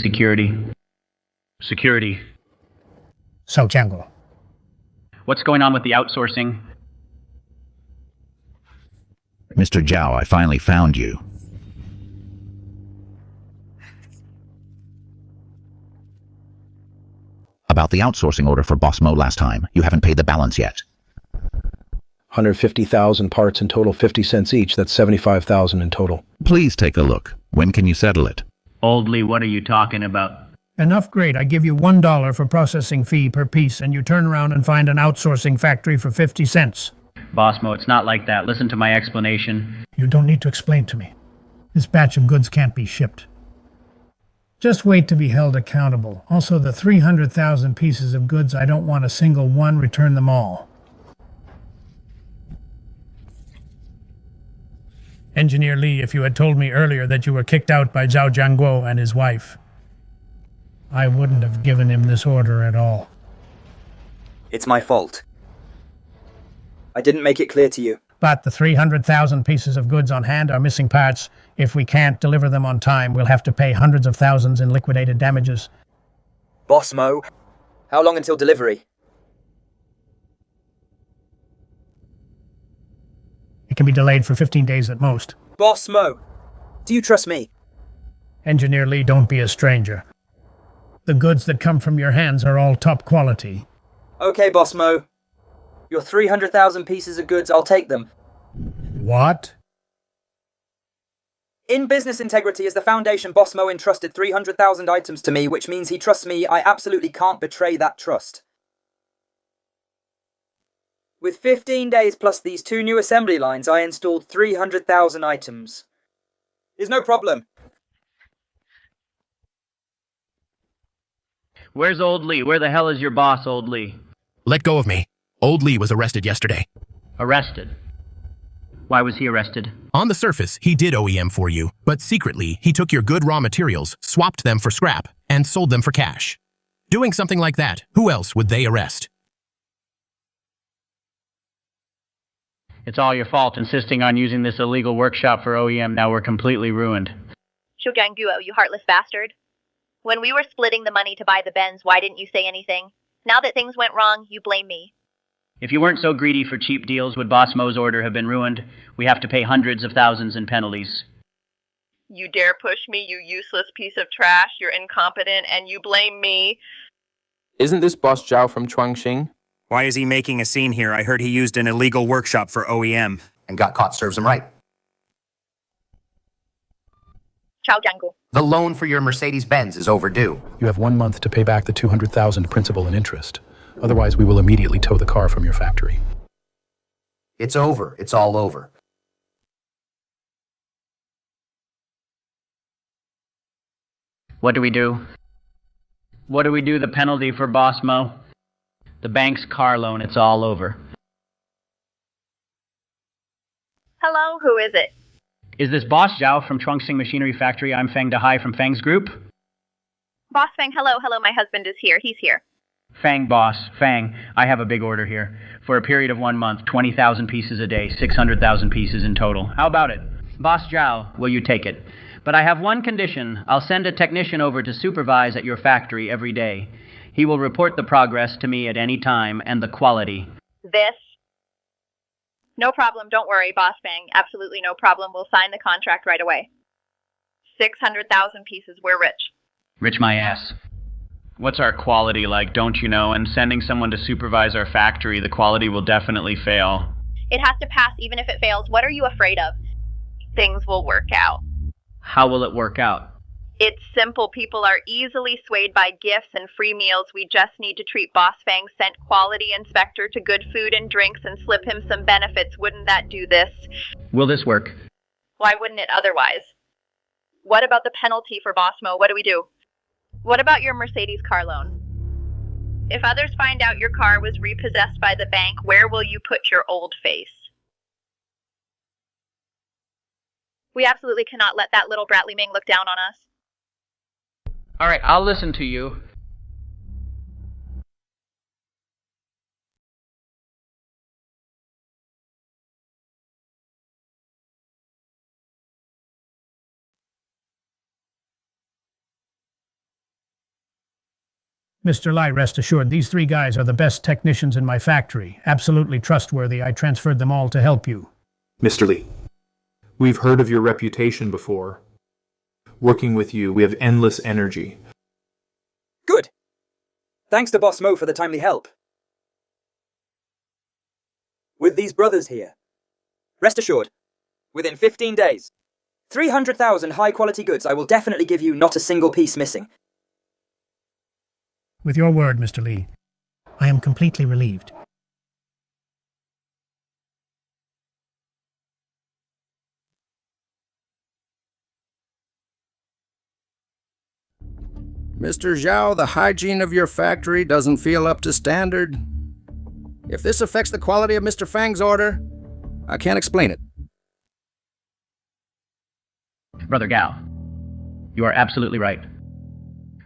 Security. Zhao Jianguo. What's going on with the outsourcing? Mr. Zhao, I finally found you. About the outsourcing order for Boss Mo last time. You haven't paid the balance yet. 150,000 parts in total, 50 cents each. That's 75,000 in total. Please take a look. When can you settle it? Old Lee, what are you talking about? Enough, great. I give you $1 for processing fee per piece, and you turn around and find an outsourcing factory for 50 cents. Boss Mo, it's not like that. Listen to my explanation. You don't need to explain to me. This batch of goods can't be shipped. Just wait to be held accountable. Also, the 300,000 pieces of goods, I don't want a single one. Return them all. Engineer Li, if you had told me earlier that you were kicked out by Zhao Jianguo and his wife, I wouldn't have given him this order at all. It's my fault. I didn't make it clear to you. But the 300,000 pieces of goods on hand are missing parts. If we can't deliver them on time, we'll have to pay hundreds of thousands in liquidated damages. Boss Mo, how long until delivery? It can be delayed for 15 days at most. Boss Mo, do you trust me? Engineer Li, don't be a stranger. The goods that come from your hands are all top quality. Okay, Boss Mo. Your 300,000 pieces of goods, I'll take them. What? In business integrity is the foundation. Boss Mo entrusted 300,000 items to me, which means he trusts me. I absolutely can't betray that trust. With 15 days plus these 2 new assembly lines, I installed 300,000 items. There's no problem. Where's Old Li? Where the hell is your boss, Old Li? Let go of me. Old Li was arrested yesterday. Arrested? Why was he arrested? On the surface, he did OEM for you, but secretly, he took your good raw materials, swapped them for scrap, and sold them for cash. Doing something like that, who else would they arrest? It's all your fault, insisting on using this illegal workshop for OEM. Now we're completely ruined. Zhao Jianguo, you heartless bastard. When we were splitting the money to buy the Benz, why didn't you say anything? Now that things went wrong, you blame me. If you weren't so greedy for cheap deals, would Boss Mo's order have been ruined? We have to pay hundreds of thousands in penalties. You dare push me, you useless piece of trash, you're incompetent, and you blame me. Isn't this Boss Zhao from Chuangxing? Why is he making a scene here? I heard he used an illegal workshop for OEM. And got caught serves him right. Zhao Jianguo. The loan for your Mercedes-Benz is overdue. You have 1 month to pay back the 200,000 principal and interest. Otherwise, we will immediately tow the car from your factory. It's over. It's all over. What do we do? What do we do? The penalty for Boss Mo? The bank's car loan, it's all over. Hello, who is it? Is this Boss Zhao from Chuangxing Machinery Factory? I'm Feng Dehai from Feng's group. Boss Feng, hello, my husband is here. He's here. Fang, boss. Fang, I have a big order here. For a period of 1 month, 20,000 pieces a day, 600,000 pieces in total. How about it? Boss Zhao, will you take it? But I have one condition. I'll send a technician over to supervise at your factory every day. He will report the progress to me at any time and the quality. This? No problem, don't worry, Boss Feng. Absolutely no problem. We'll sign the contract right away. 600,000 pieces, we're rich. Rich my ass. What's our quality like, don't you know? And sending someone to supervise our factory, the quality will definitely fail. It has to pass even if it fails. What are you afraid of? Things will work out. How will it work out? It's simple. People are easily swayed by gifts and free meals. We just need to treat Boss Fang's sent quality inspector to good food and drinks and slip him some benefits. Wouldn't that do this? Will this work? Why wouldn't it otherwise? What about the penalty for Boss Mo? What do we do? What about your Mercedes car loan? If others find out your car was repossessed by the bank, where will you put your old face? We absolutely cannot let that little brat Li Ming look down on us. All right, I'll listen to you. Mr. Lai, rest assured, these 3 guys are the best technicians in my factory. Absolutely trustworthy. I transferred them all to help you. Mr. Li, we've heard of your reputation before. Working with you, we have endless energy. Good. Thanks to Boss Mo for the timely help. With these brothers here, rest assured, within 15 days, 300,000 high-quality goods I will definitely give you, not a single piece missing. With your word, Mr. Li, I am completely relieved. Mr. Zhao, the hygiene of your factory doesn't feel up to standard. If this affects the quality of Mr. Fang's order, I can't explain it. Brother Gao, you are absolutely right.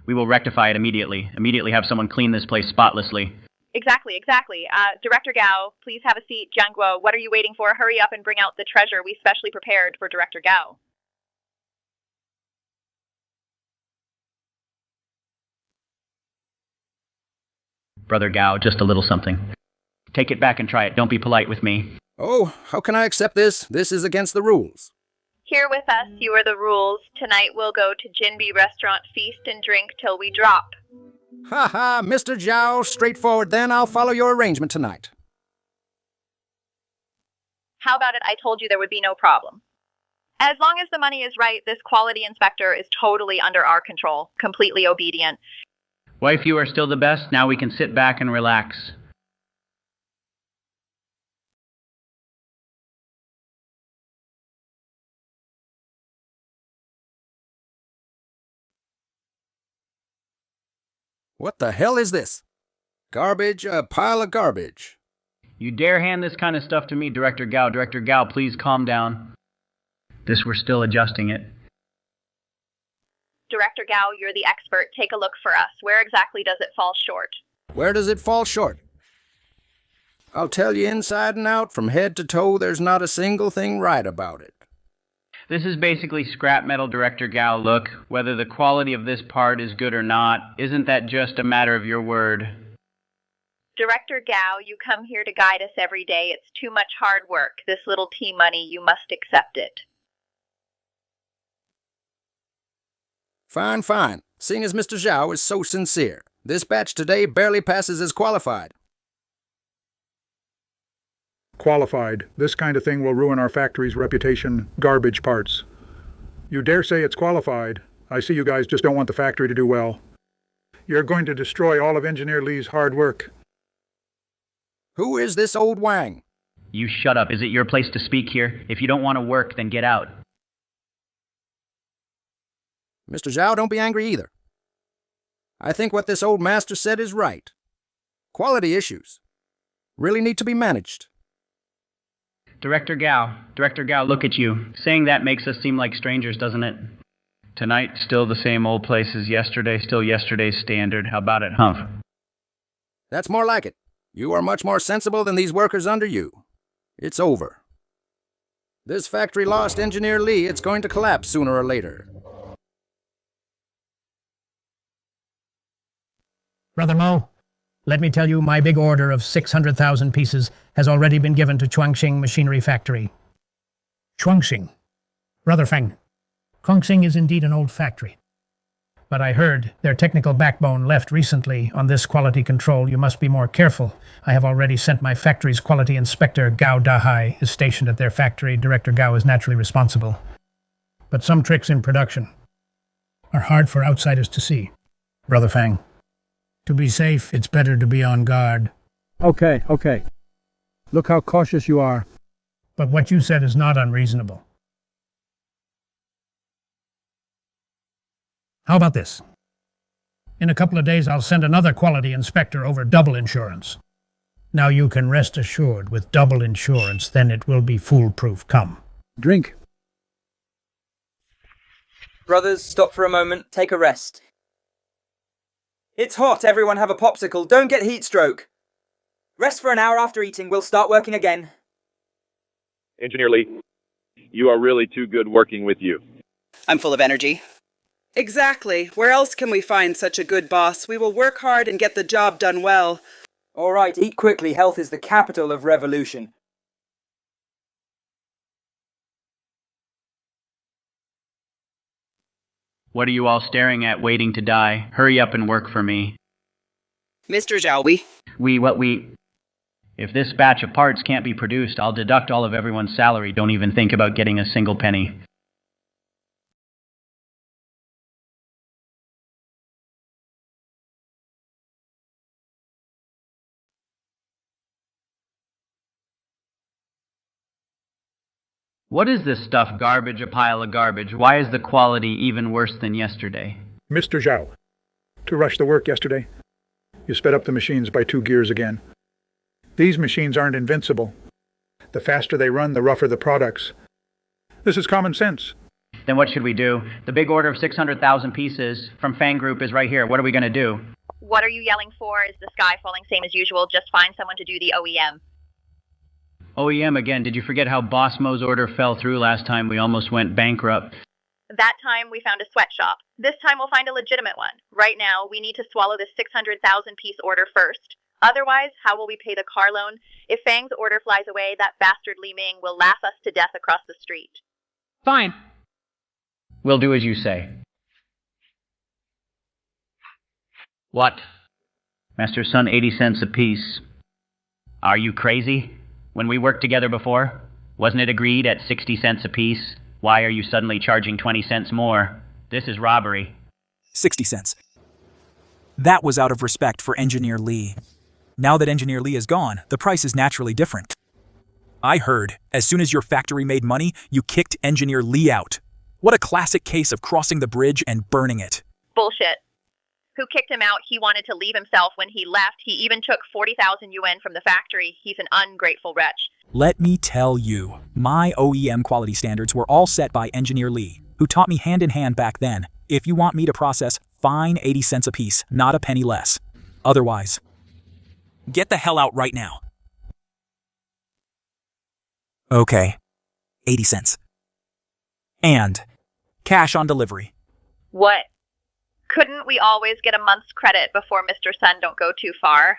We will rectify it immediately. Immediately have someone clean this place spotlessly. Exactly. Director Gao, please have a seat. Jianguo, what are you waiting for? Hurry up and bring out the treasure we specially prepared for Director Gao. Brother Gao, just a little something. Take it back and try it. Don't be polite with me. Oh, how can I accept this? This is against the rules. Here with us, you are the rules. Tonight we'll go to Jinbi Restaurant, feast and drink till we drop. Ha ha, Mr. Zhao, straightforward then. I'll follow your arrangement tonight. How about it? I told you there would be no problem. As long as the money is right, this quality inspector is totally under our control, completely obedient. Wife, you are still the best. Now we can sit back and relax. What the hell is this? Garbage, a pile of garbage. You dare hand this kind of stuff to me, Director Gao. Director Gao, please calm down. We're still adjusting it. Director Gao, you're the expert. Take a look for us. Where exactly does it fall short? Where does it fall short? I'll tell you inside and out, from head to toe, there's not a single thing right about it. This is basically scrap metal, Director Gao. Look, whether the quality of this part is good or not, isn't that just a matter of your word? Director Gao, you come here to guide us every day. It's too much hard work. This little tea money, you must accept it. Fine, fine. Seeing as Mr. Zhao is so sincere, this batch today barely passes as qualified. Qualified. This kind of thing will ruin our factory's reputation. Garbage parts. You dare say it's qualified. I see you guys just don't want the factory to do well. You're going to destroy all of Engineer Li's hard work. Who is this old Wang? You shut up. Is it your place to speak here? If you don't want to work, then get out. Mr. Zhao, don't be angry either. I think what this old master said is right. Quality issues really need to be managed. Director Gao, look at you. Saying that makes us seem like strangers, doesn't it? Tonight, still the same old place as yesterday, still yesterday's standard. How about it, Humph? That's more like it. You are much more sensible than these workers under you. It's over. This factory lost Engineer Li. It's going to collapse sooner or later. Brother Mo, let me tell you my big order of 600,000 pieces has already been given to Chuangxing Machinery Factory. Chuangxing. Brother Feng, Chuangxing is indeed an old factory. But I heard their technical backbone left recently on this quality control. You must be more careful. I have already sent my factory's quality inspector, Gao Dahai, is stationed at their factory. Director Gao is naturally responsible. But some tricks in production are hard for outsiders to see. Brother Feng. To be safe, it's better to be on guard. Okay. Look how cautious you are. But what you said is not unreasonable. How about this? In a couple of days, I'll send another quality inspector over double insurance. Now you can rest assured, with double insurance, then it will be foolproof. Come. Drink. Brothers, stop for a moment. Take a rest. It's hot, everyone have a popsicle. Don't get heat stroke. Rest for an hour after eating. We'll start working again. Engineer Li, you are really too good working with you. I'm full of energy. Exactly. Where else can we find such a good boss? We will work hard and get the job done well. All right, eat quickly. Health is the capital of revolution. What are you all staring at, waiting to die? Hurry up and work for me. Mr. Zhao, we... If this batch of parts can't be produced, I'll deduct all of everyone's salary. Don't even think about getting a single penny. What is this stuff? Garbage, a pile of garbage. Why is the quality even worse than yesterday? Mr. Zhao, to rush the work yesterday, you sped up the machines by 2 gears again. These machines aren't invincible. The faster they run, the rougher the products. This is common sense. Then what should we do? The big order of 600,000 pieces from Fang Group is right here. What are we going to do? What are you yelling for? Is the sky falling same as usual? Just find someone to do the OEM. OEM again. Did you forget how Boss Mo's order fell through last time? We almost went bankrupt. That time we found a sweatshop. This time we'll find a legitimate one. Right now, we need to swallow this 600,000 piece order first. Otherwise, how will we pay the car loan? If Fang's order flies away, that bastard Li Ming will laugh us to death across the street. Fine. We'll do as you say. What? Master Sun, 80 cents apiece. Are you crazy? When we worked together before, wasn't it agreed at 60 cents apiece? Why are you suddenly charging 20 cents more? This is robbery. 60 cents. That was out of respect for Engineer Li. Now that Engineer Li is gone, the price is naturally different. I heard, as soon as your factory made money, you kicked Engineer Li out. What a classic case of crossing the bridge and burning it. Bullshit. Who kicked him out? He wanted to leave himself. When he left, he even took 40,000 yuan from the factory. He's an ungrateful wretch. Let me tell you, my OEM quality standards were all set by Engineer Li, who taught me hand in hand back then. If you want me to process, fine 80 cents a piece, not a penny less. Otherwise, get the hell out right now. Okay, 80 cents. And cash on delivery. What? Couldn't we always get a month's credit before Mr. Sun don't go too far?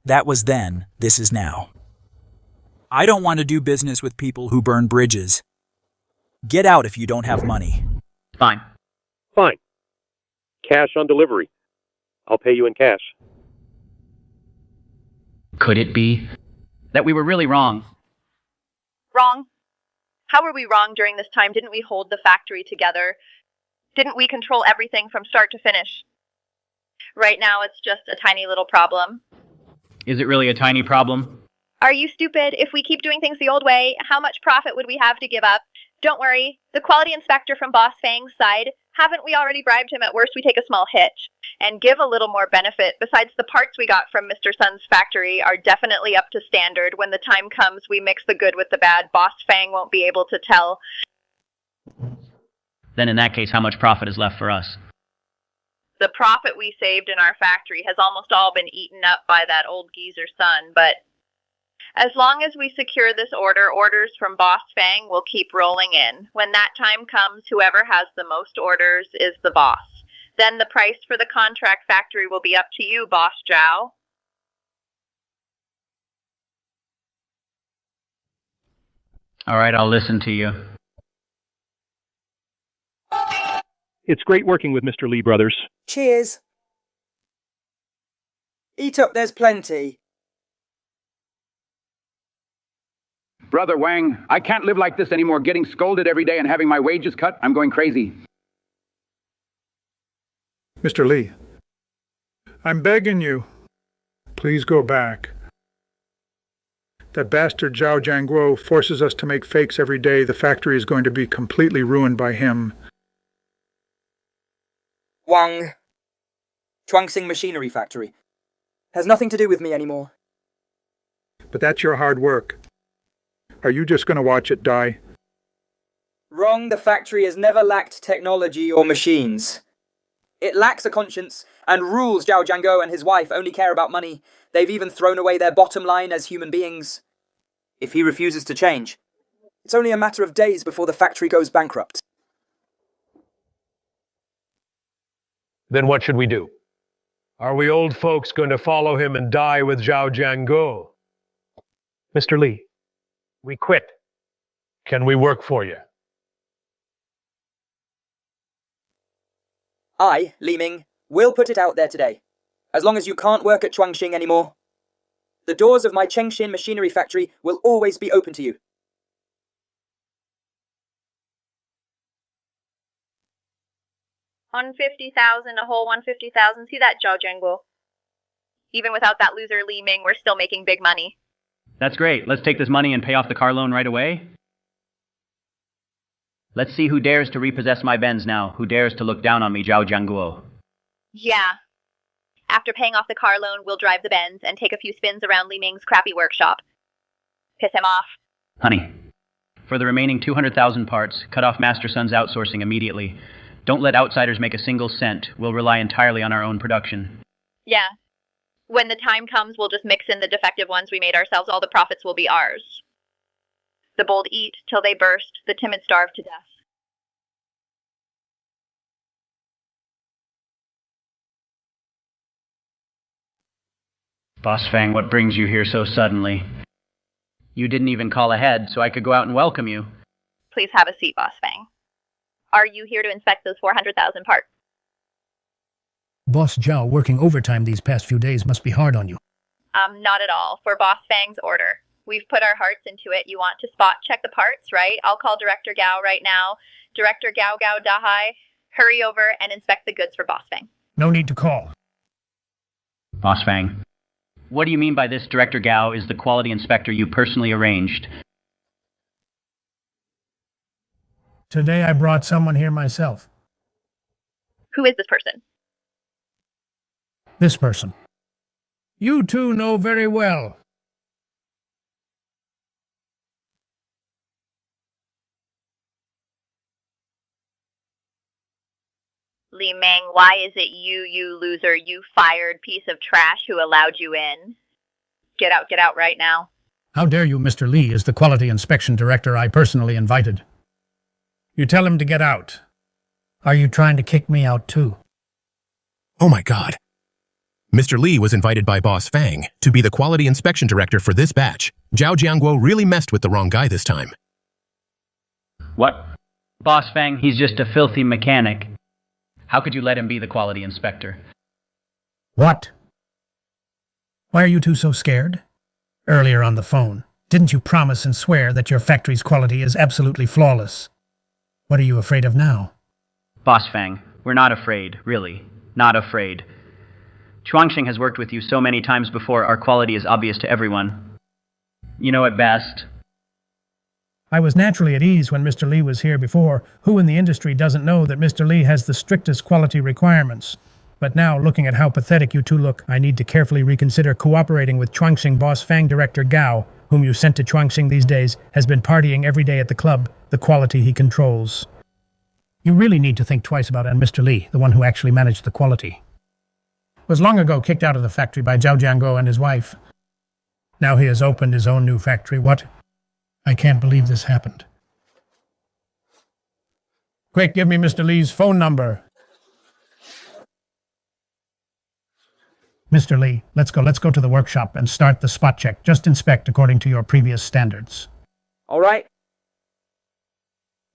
That was then, this is now. I don't want to do business with people who burn bridges. Get out if you don't have money. Fine. Fine. Cash on delivery. I'll pay you in cash. Could it be that we were really wrong? Wrong? How were we wrong during this time? Didn't we hold the factory together? Didn't we control everything from start to finish? Right now, it's just a tiny little problem. Is it really a tiny problem? Are you stupid? If we keep doing things the old way, how much profit would we have to give up? Don't worry. The quality inspector from Boss Fang's side, haven't we already bribed him? At worst, we take a small hitch and give a little more benefit. Besides, the parts we got from Mr. Sun's factory are definitely up to standard. When the time comes, we mix the good with the bad. Boss Fang won't be able to tell. Then in that case, how much profit is left for us? The profit we saved in our factory has almost all been eaten up by that old geezer Sun, but as long as we secure this order, orders from Boss Fang will keep rolling in. When that time comes, whoever has the most orders is the boss. Then the price for the contract factory will be up to you, Boss Zhao. All right, I'll listen to you. It's great working with Mr. Li, brothers. Cheers. Eat up, there's plenty. Brother Wang, I can't live like this anymore, getting scolded every day and having my wages cut. I'm going crazy. Mr. Li, I'm begging you. Please go back. That bastard Zhao Jianguo forces us to make fakes every day. The factory is going to be completely ruined by him. Wang. Chuangxing Machinery Factory. Has nothing to do with me anymore. But that's your hard work. Are you just going to watch it die? Wrong, the factory has never lacked technology or machines. It lacks a conscience, and rules Zhao Jianguo and his wife only care about money. They've even thrown away their bottom line as human beings. If he refuses to change, it's only a matter of days before the factory goes bankrupt. Then what should we do? Are we old folks going to follow him and die with Zhao Jianguo? Mr. Li, we quit. Can we work for you? I, Li Ming, will put it out there today. As long as you can't work at Chuangxing anymore, the doors of my Chengxin machinery factory will always be open to you. $150,000, a whole $150,000. See that, Zhao Jianguo? Even without that loser Li Ming, we're still making big money. That's great. Let's take this money and pay off the car loan right away. Let's see who dares to repossess my Benz now. Who dares to look down on me, Zhao Jianguo? Yeah. After paying off the car loan, we'll drive the Benz and take a few spins around Li Ming's crappy workshop. Piss him off. Honey, For the remaining 200,000 parts, cut off Master Sun's outsourcing immediately. Don't let outsiders make a single cent. We'll rely entirely on our own production. Yeah. When the time comes, we'll just mix in the defective ones we made ourselves. All the profits will be ours. The bold eat till they burst, the timid starve to death. Boss Fang, what brings you here so suddenly? You didn't even call ahead, so I could go out and welcome you. Please have a seat, Boss Fang. Are you here to inspect those 400,000 parts? Boss Zhao working overtime these past few days must be hard on you. Not at all. For Boss Fang's order. We've put our hearts into it. You want to spot check the parts, right? I'll call Director Gao right now. Director Gao Gao Dahai, hurry over and inspect the goods for Boss Fang. No need to call. Boss Fang, what do you mean by this Director Gao is the quality inspector you personally arranged? Today I brought someone here myself. Who is this person? This person. You two know very well. Li Ming, why is it you loser, you fired piece of trash who allowed you in? Get out right now. How dare you, Mr. Li is the quality inspection director I personally invited. You tell him to get out. Are you trying to kick me out too? Oh my god. Mr. Li was invited by Boss Fang to be the quality inspection director for this batch. Zhao Jianguo really messed with the wrong guy this time. What? Boss Fang, he's just a filthy mechanic. How could you let him be the quality inspector? What? Why are you two so scared? Earlier on the phone, didn't you promise and swear that your factory's quality is absolutely flawless? What are you afraid of now? Boss Fang, we're not afraid, really. Not afraid. Chuangxing has worked with you so many times before, our quality is obvious to everyone. You know it best. I was naturally at ease when Mr. Li was here before. Who in the industry doesn't know that Mr. Li has the strictest quality requirements? But now, looking at how pathetic you two look, I need to carefully reconsider cooperating with Chuangxing Boss Fang Director Gao, whom you sent to Chuangxing these days, has been partying every day at the club, the quality he controls. You really need to think twice about it, and Mr. Li, the one who actually managed the quality, was long ago kicked out of the factory by Zhao Jianguo and his wife. Now he has opened his own new factory. What? I can't believe this happened. Quick, give me Mr. Li's phone number. Mr. Li, let's go to the workshop and start the spot check. Just inspect according to your previous standards. All right.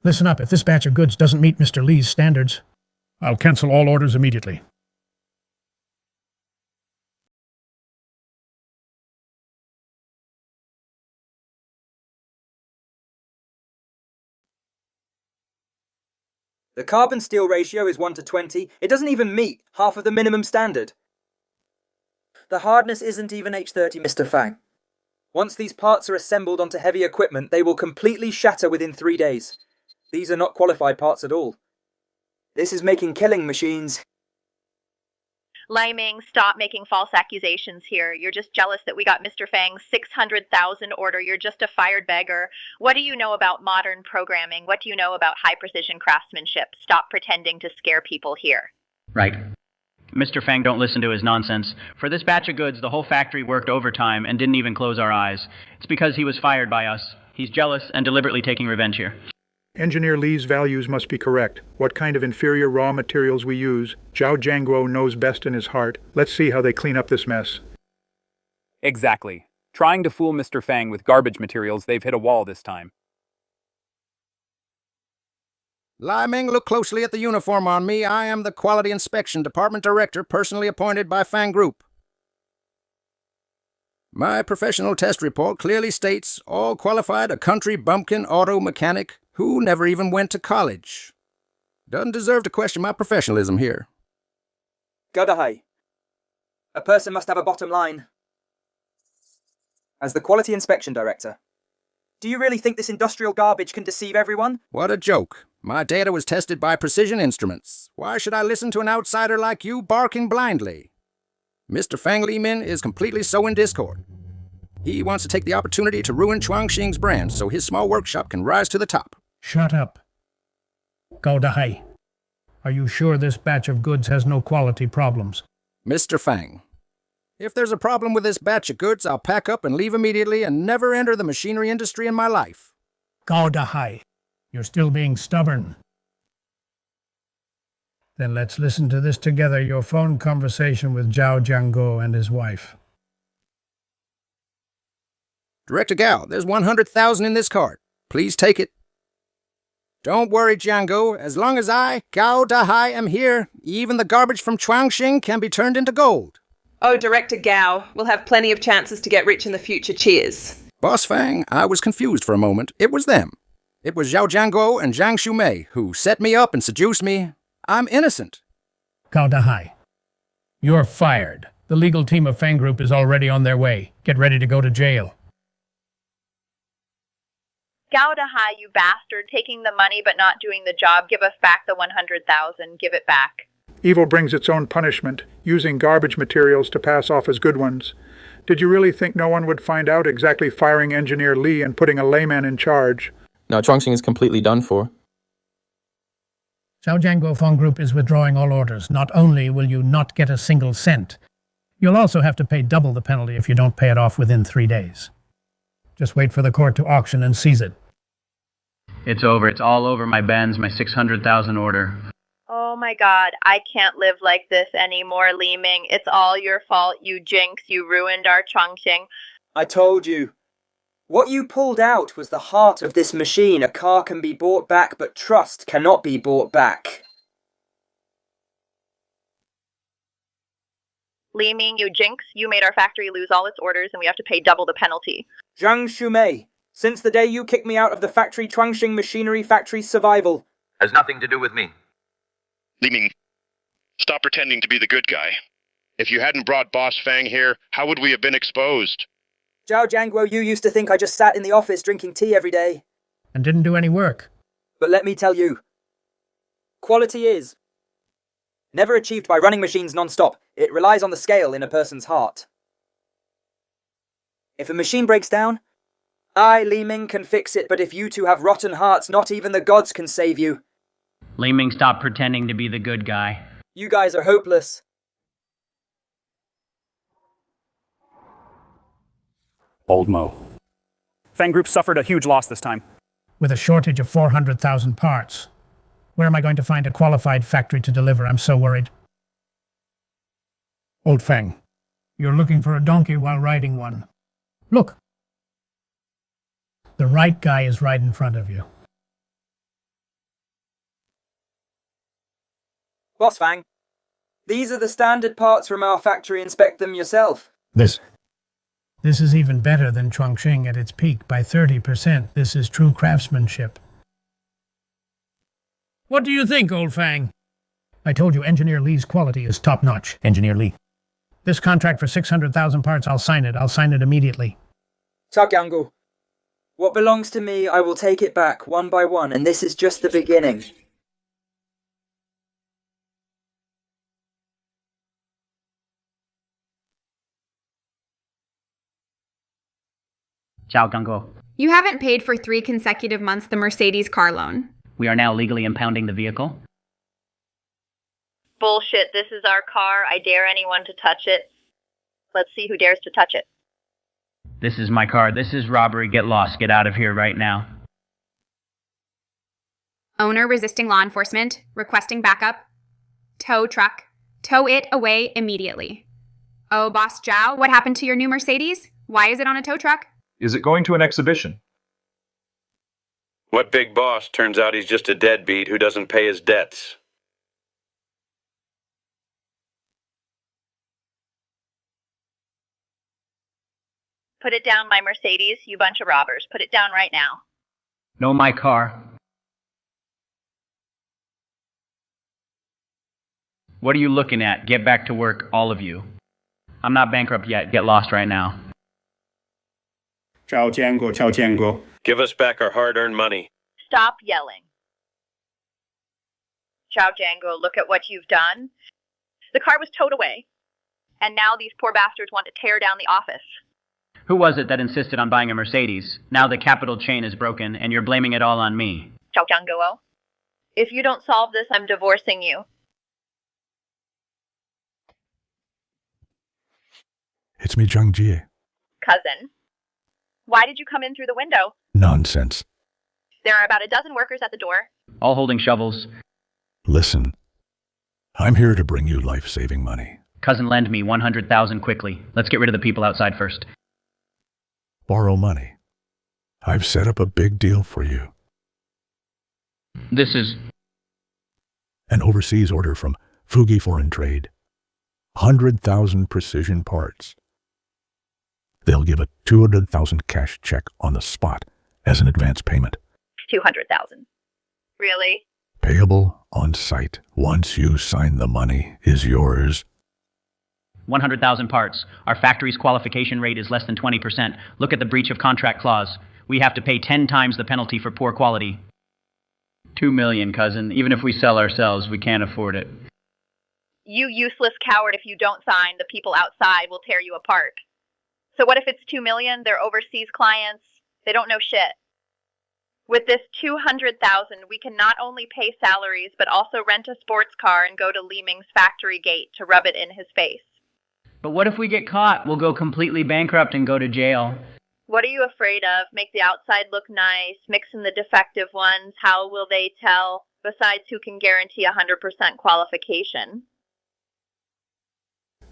Listen up, if this batch of goods doesn't meet Mr. Li's standards, I'll cancel all orders immediately. The carbon steel ratio is 1 to 20. It doesn't even meet half of the minimum standard. The hardness isn't even H30, Mr. Fang. Once these parts are assembled onto heavy equipment, they will completely shatter within 3 days. These are not qualified parts at all. This is making killing machines. Li Ming, stop making false accusations here. You're just jealous that we got Mr. Fang's 600,000 order. You're just a fired beggar. What do you know about modern programming? What do you know about high-precision craftsmanship? Stop pretending to scare people here. Right. Mr. Fang, don't listen to his nonsense. For this batch of goods, the whole factory worked overtime and didn't even close our eyes. It's because he was fired by us. He's jealous and deliberately taking revenge here. Engineer Li's values must be correct. What kind of inferior raw materials we use, Zhao Jianguo knows best in his heart. Let's see how they clean up this mess. Exactly. Trying to fool Mr. Fang with garbage materials, they've hit a wall this time. Li Ming, look closely at the uniform on me. I am the Quality Inspection Department Director, personally appointed by Fang Group. My professional test report clearly states all qualified a country bumpkin auto mechanic who never even went to college. Doesn't deserve to question my professionalism here. Gadahai. A person must have a bottom line. As the Quality Inspection Director, do you really think this industrial garbage can deceive everyone? What a joke. My data was tested by precision instruments. Why should I listen to an outsider like you barking blindly? Mr. Fang Li Min is completely so in discord. He wants to take the opportunity to ruin Chuangxing's brand so his small workshop can rise to the top. Shut up. Gao Dahai. Are you sure this batch of goods has no quality problems? Mr. Fang, if there's a problem with this batch of goods, I'll pack up and leave immediately and never enter the machinery industry in my life. Gao Dahai, you're still being stubborn. Then let's listen to this together, your phone conversation with Zhao Jianguo and his wife. Director Gao, there's 100,000 in this cart. Please take it. Don't worry, Jianguo. As long as I, Gao Dahai, am here, even the garbage from Chuangxing can be turned into gold. Oh, Director Gao, we'll have plenty of chances to get rich in the future. Cheers. Boss Fang, I was confused for a moment. It was them. It was Zhao Jianguo and Zhang Xiumei who set me up and seduced me. I'm innocent. Gao Dahai, you're fired. The legal team of Fang Group is already on their way. Get ready to go to jail. Gao Dahai, you bastard, taking the money but not doing the job. Give us back the 100,000. Give it back. Evil brings its own punishment, using garbage materials to pass off as good ones. Did you really think no one would find out exactly firing Engineer Li and putting a layman in charge? Now Chuangxing is completely done for. Zhao Jianguo Fang Group is withdrawing all orders. Not only will you not get a single cent, you'll also have to pay double the penalty if you don't pay it off within 3 days. Just wait for the court to auction and seize it. It's over. It's all over my Benz, my 600,000 order. Oh my god, I can't live like this anymore, Li Ming. It's all your fault, you jinx. You ruined our Chuangxing. I told you. What you pulled out was the heart of this machine. A car can be bought back, but trust cannot be bought back. Li Ming, you jinx. You made our factory lose all its orders and we have to pay double the penalty. Zhang Xiumei, since the day you kicked me out of the factory, Chuangxing Machinery Factory's survival Has nothing to do with me. Li Ming, stop pretending to be the good guy. If you hadn't brought Boss Fang here, how would we have been exposed? Zhao Jianguo, you used to think I just sat in the office drinking tea every day. And didn't do any work. But let me tell you, quality is never achieved by running machines non-stop. It relies on the scale in a person's heart. If a machine breaks down, I, Li Ming, can fix it, but if you two have rotten hearts, not even the gods can save you. Li Ming, stop pretending to be the good guy. You guys are hopeless. Old Mo. Fang Group suffered a huge loss this time. With a shortage of 400,000 parts. Where am I going to find a qualified factory to deliver? I'm so worried. Old Fang, you're looking for a donkey while riding one. Look. The right guy is right in front of you. Boss Fang, these are the standard parts from our factory. Inspect them yourself. This is even better than Chuangxing at its peak by 30%. This is true craftsmanship. What do you think, Old Fang? I told you Engineer Li's quality is top-notch. Engineer Li. This contract for 600,000 parts, I'll sign it. I'll sign it immediately. Zhao Jianguo, what belongs to me, I will take it back one by one, and this is just the beginning. Zhao Jianguo. You haven't paid for 3 consecutive months the Mercedes car loan. We are now legally impounding the vehicle. Bullshit, this is our car. I dare anyone to touch it. Let's see who dares to touch it. This is my car. This is robbery. Get lost. Get out of here right now. Owner resisting law enforcement, requesting backup. Tow truck. Tow it away immediately. Oh, Boss Zhao, what happened to your new Mercedes? Why is it on a tow truck? Is it going to an exhibition? What big boss? Turns out he's just a deadbeat who doesn't pay his debts. Put it down, my Mercedes, you bunch of robbers. Put it down right now. No, my car. What are you looking at? Get back to work, all of you. I'm not bankrupt yet. Get lost right now. Zhao Jianguo. Give us back our hard-earned money. Stop yelling. Zhao Jianguo, look at what you've done. The car was towed away, and now these poor bastards want to tear down the office. Who was it that insisted on buying a Mercedes? Now the capital chain is broken, and you're blaming it all on me. Zhao Jianguo. If you don't solve this, I'm divorcing you. It's me, Zhang Jie. Cousin. Why did you come in through the window? Nonsense. There are about a dozen workers at the door. All holding shovels. Listen, I'm here to bring you life-saving money. Cousin, lend me 100,000 quickly. Let's get rid of the people outside first. Borrow money. I've set up a big deal for you. This is... An overseas order from Fugi Foreign Trade. 100,000 precision parts. They'll give a 200,000 cash check on the spot as an advance payment. 200,000. Really? Payable on site. Once you sign the money, is yours. 100,000 parts. Our factory's qualification rate is less than 20%. Look at the breach of contract clause. We have to pay 10 times the penalty for poor quality. 2 million, cousin. Even if we sell ourselves, we can't afford it. You useless coward, if you don't sign, the people outside will tear you apart. So what if it's 2 million? They're overseas clients. They don't know shit. With this 200,000, we can not only pay salaries, but also rent a sports car and go to Li Ming's factory gate to rub it in his face. But what if we get caught? We'll go completely bankrupt and go to jail. What are you afraid of? Make the outside look nice, mix in the defective ones. How will they tell? Besides, who can guarantee 100% qualification?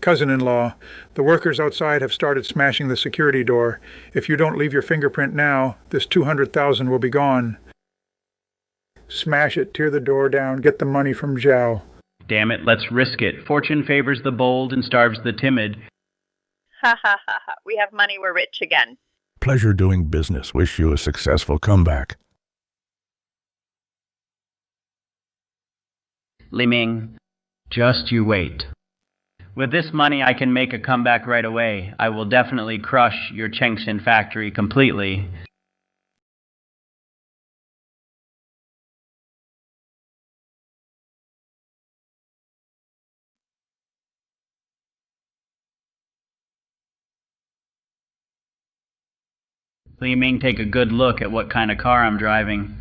Cousin-in-law, the workers outside have started smashing the security door. If you don't leave your fingerprint now, this 200,000 will be gone. Smash it, tear the door down, get the money from Zhao. Damn it, let's risk it. Fortune favors the bold and starves the timid. Ha ha ha ha. We have money, we're rich again. Pleasure doing business. Wish you a successful comeback. Li Ming, just you wait. With this money, I can make a comeback right away. I will definitely crush your Chengxin factory completely. Li Ming, take a good look at what kind of car I'm driving.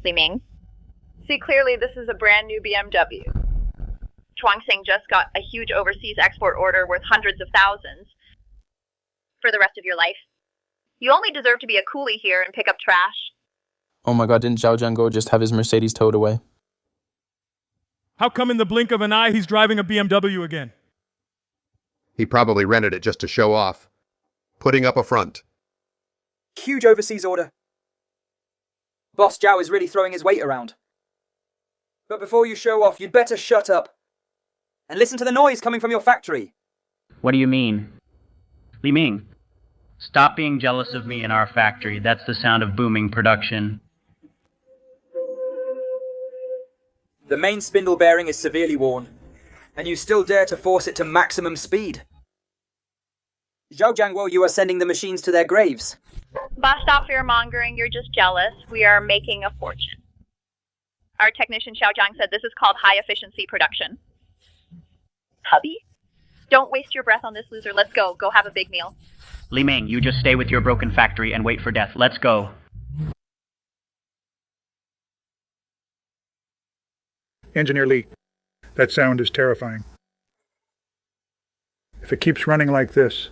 Li Ming? See, clearly this is a brand new BMW. Chuangxing just got a huge overseas export order worth hundreds of thousands for the rest of your life. You only deserve to be a coolie here and pick up trash. Oh my god, didn't Zhao Jianguo just have his Mercedes towed away? How come in the blink of an eye he's driving a BMW again? He probably rented it just to show off. Putting up a front. Huge overseas order. Boss Zhao is really throwing his weight around. But before you show off, you'd better shut up. And listen to the noise coming from your factory. What do you mean? Li Ming, stop being jealous of me in our factory. That's the sound of booming production. The main spindle bearing is severely worn, and you still dare to force it to maximum speed. Zhao Jianguo, you are sending the machines to their graves. Boss, stop fear-mongering. You're just jealous. We are making a fortune. Our technician Xiao Zhang said this is called high-efficiency production. Hubby? Don't waste your breath on this loser. Let's go. Go have a big meal. Li Ming, you just stay with your broken factory and wait for death. Let's go. Engineer Li, that sound is terrifying. If it keeps running like this,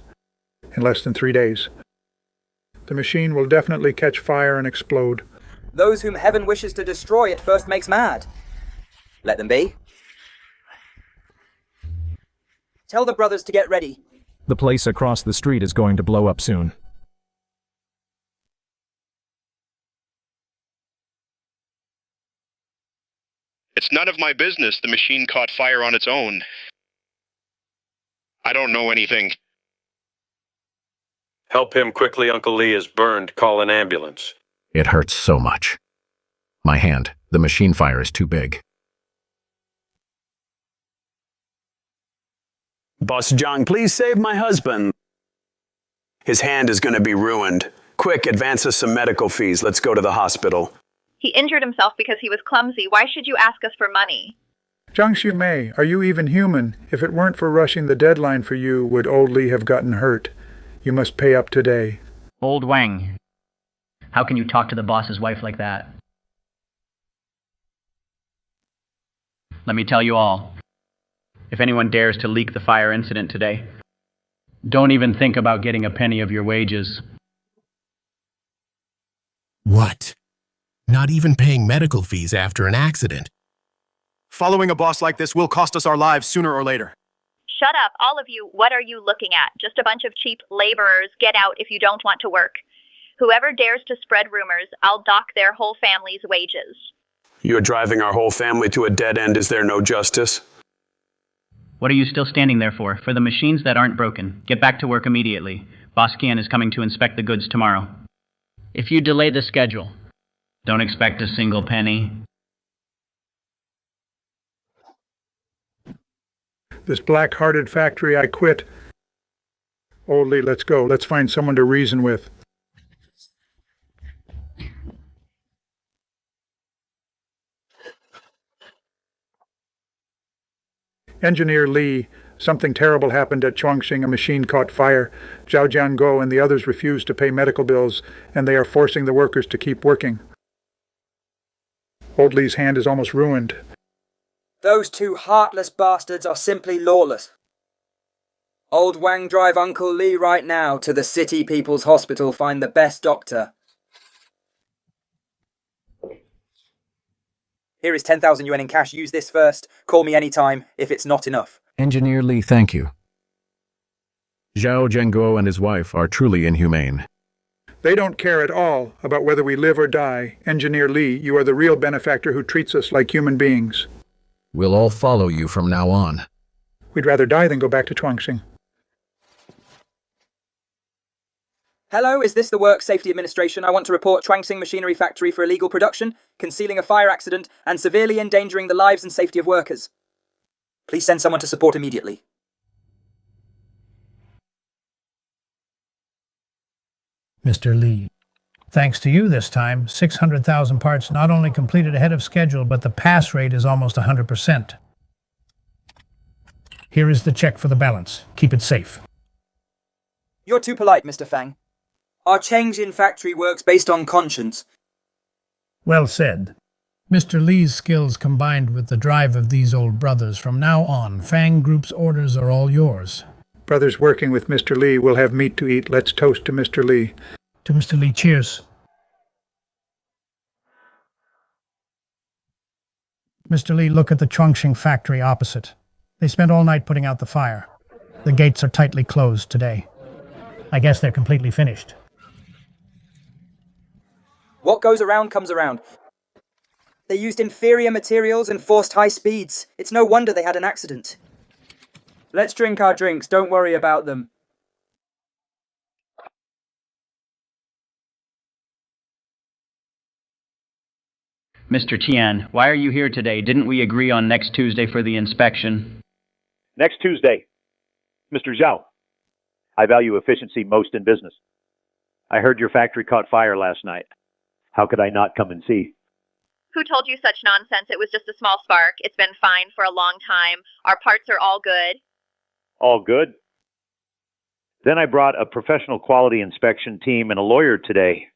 in less than 3 days, the machine will definitely catch fire and explode. Those whom heaven wishes to destroy, it first makes mad. Let them be. Tell the brothers to get ready. The place across the street is going to blow up soon. It's none of my business the machine caught fire on its own. I don't know anything. Help him quickly, Uncle Lee is burned. Call an ambulance. It hurts so much. My hand. The machine fire is too big. Boss Zhang, please save my husband. His hand is going to be ruined. Quick, advance us some medical fees. Let's go to the hospital. He injured himself because he was clumsy. Why should you ask us for money? Zhang Xiumei, are you even human? If it weren't for rushing the deadline for you, would old Li have gotten hurt? You must pay up today. Old Wang, how can you talk to the boss's wife like that? Let me tell you all. If anyone dares to leak the fire incident today, don't even think about getting a penny of your wages. What? Not even paying medical fees after an accident? Following a boss like this will cost us our lives sooner or later. Shut up, all of you. What are you looking at? Just a bunch of cheap laborers. Get out if you don't want to work. Whoever dares to spread rumors, I'll dock their whole family's wages. You're driving our whole family to a dead end. Is there no justice? What are you still standing there for? For the machines that aren't broken, get back to work immediately. Boss Kian is coming to inspect the goods tomorrow. If you delay the schedule, don't expect a single penny. This black-hearted factory, I quit. Old Li, let's go. Let's find someone to reason with. Engineer Li, something terrible happened at Chuangxing. A machine caught fire. Zhao Jianguo and the others refused to pay medical bills, and they are forcing the workers to keep working. Old Li's hand is almost ruined. Those two heartless bastards are simply lawless. Old Wang, drive Uncle Li right now to the City People's Hospital. Find the best doctor. Here is 10,000 yuan in cash. Use this first. Call me anytime if it's not enough. Engineer Li, thank you. Zhao Jianguo and his wife are truly inhumane. They don't care at all about whether we live or die. Engineer Li, you are the real benefactor who treats us like human beings. We'll all follow you from now on. We'd rather die than go back to Chuangxing. Hello, is this the Work Safety Administration? I want to report Chuangxing Machinery Factory for illegal production, concealing a fire accident, and severely endangering the lives and safety of workers. Please send someone to support immediately. Mr. Li, thanks to you this time, 600,000 parts not only completed ahead of schedule, but the pass rate is almost 100%. Here is the check for the balance. Keep it safe. You're too polite, Mr. Fang. Our Chengxin factory works based on conscience. Well said. Mr. Li's skills combined with the drive of these old brothers, from now on, Fang Group's orders are all yours. Brothers working with Mr. Li will have meat to eat. Let's toast to Mr. Li. To Mr. Li, cheers. Mr. Li, look at the Chuangxing factory opposite. They spent all night putting out the fire. The gates are tightly closed today. I guess they're completely finished. What goes around comes around. They used inferior materials and forced high speeds. It's no wonder they had an accident. Let's drink our drinks. Don't worry about them. Mr. Tian, why are you here today? Didn't we agree on next Tuesday for the inspection? Next Tuesday. Mr. Zhao, I value efficiency most in business. I heard your factory caught fire last night. How could I not come and see? Who told you such nonsense? It was just a small spark. It's been fine for a long time. Our parts are all good. All good? Then I brought a professional quality inspection team and a lawyer today.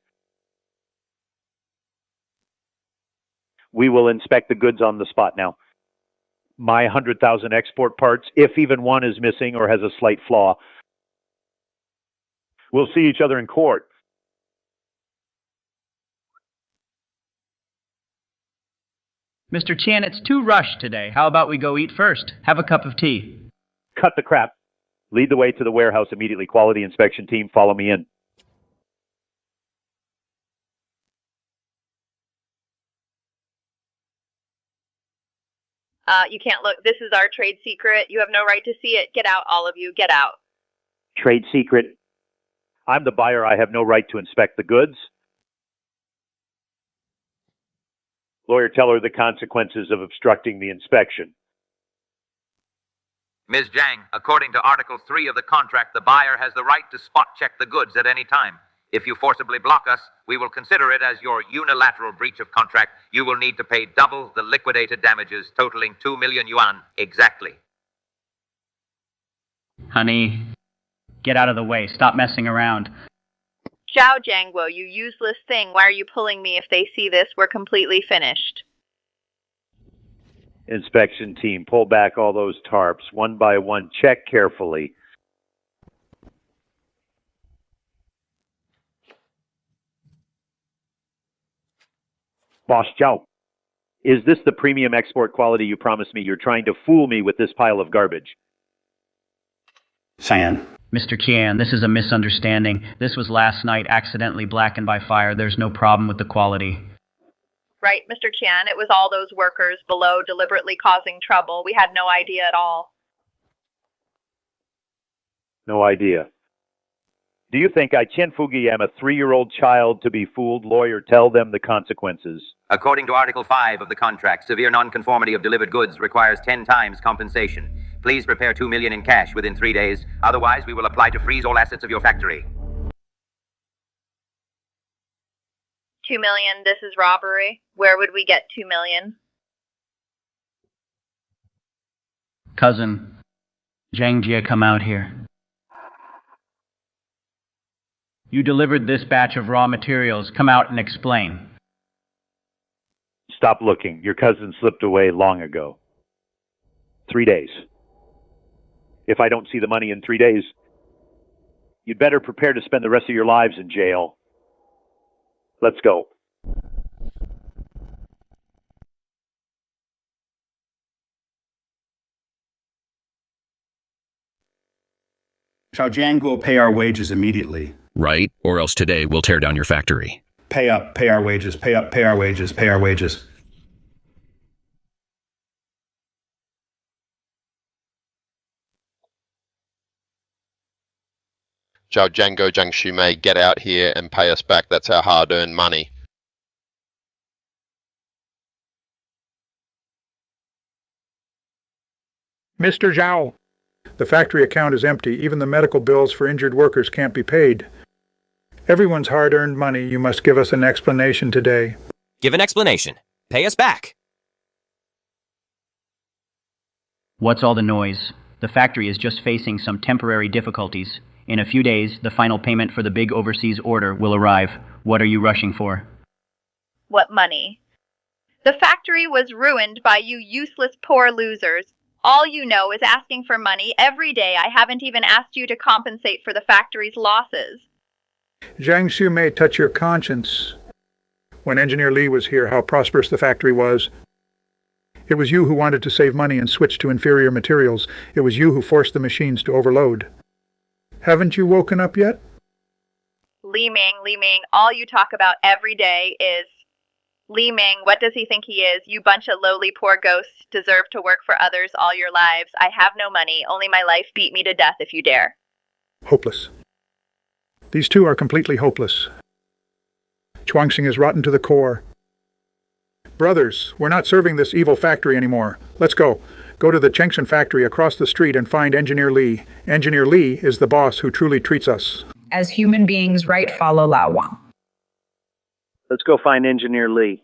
We will inspect the goods on the spot now. My 100,000 export parts, if even one is missing or has a slight flaw. We'll see each other in court. Mr. Tian, it's too rushed today. How about we go eat first? Have a cup of tea. Cut the crap. Lead the way to the warehouse immediately. Quality inspection team, follow me in. You can't look. This is our trade secret. You have no right to see it. Get out, all of you. Get out. Trade secret. I'm the buyer. I have no right to inspect the goods. Lawyer, tell her the consequences of obstructing the inspection. Ms. Zhang, according to Article 3 of the contract, the buyer has the right to spot check the goods at any time. If you forcibly block us, we will consider it as your unilateral breach of contract. You will need to pay double the liquidated damages, totaling 2 million yuan exactly. Honey, get out of the way. Stop messing around. Zhao Jianguo, you useless thing. Why are you pulling me? If they see this, we're completely finished. Inspection team, pull back all those tarps one by one. Check carefully. Boss Zhao, is this the premium export quality you promised me? You're trying to fool me with this pile of garbage. Cyan. Mr. Qian, this is a misunderstanding. This was last night, accidentally blackened by fire. There's no problem with the quality. Right, Mr. Qian, it was all those workers below deliberately causing trouble. We had no idea at all. No idea. Do you think I Qian Fugi am a 3-year-old child to be fooled? Lawyer, tell them the consequences. According to Article 5 of the contract, severe nonconformity of delivered goods requires 10 times compensation. Please prepare 2 million in cash within 3 days. Otherwise, we will apply to freeze all assets of your factory. 2 million, this is robbery. Where would we get 2 million? Cousin, Zhang Jie, come out here. You delivered this batch of raw materials. Come out and explain. Stop looking. Your cousin slipped away long ago. 3 days. If I don't see the money in 3 days, you'd better prepare to spend the rest of your lives in jail. Let's go. Zhao Jianguo will pay our wages immediately. Right, or else today we'll tear down your factory. Pay up, pay our wages, pay up, pay our wages, pay our wages. Zhao Jianguo, Zhang Xiumei, get out here and pay us back. That's our hard-earned money. Mr. Zhao, the factory account is empty. Even the medical bills for injured workers can't be paid. Everyone's hard-earned money. You must give us an explanation today. Give an explanation. Pay us back. What's all the noise? The factory is just facing some temporary difficulties. In a few days, the final payment for the big overseas order will arrive. What are you rushing for? What money? The factory was ruined by you useless poor losers. All you know is asking for money every day. I haven't even asked you to compensate for the factory's losses. Zhang Xiumei, touch your conscience. When Engineer Li was here, how prosperous the factory was. It was you who wanted to save money and switch to inferior materials. It was you who forced the machines to overload. Haven't you woken up yet? Li Ming, all you talk about every day is Li Ming. What does he think he is? You bunch of lowly poor ghosts deserve to work for others all your lives. I have no money. Only my life. Beat me to death if you dare. Hopeless. These two are completely hopeless. Chuangxing is rotten to the core. Brothers, we're not serving this evil factory anymore. Let's go. Go to the Chengsheng factory across the street and find Engineer Li. Engineer Li is the boss who truly treats us. As human beings, right, follow Lao Wang. Let's go find Engineer Li.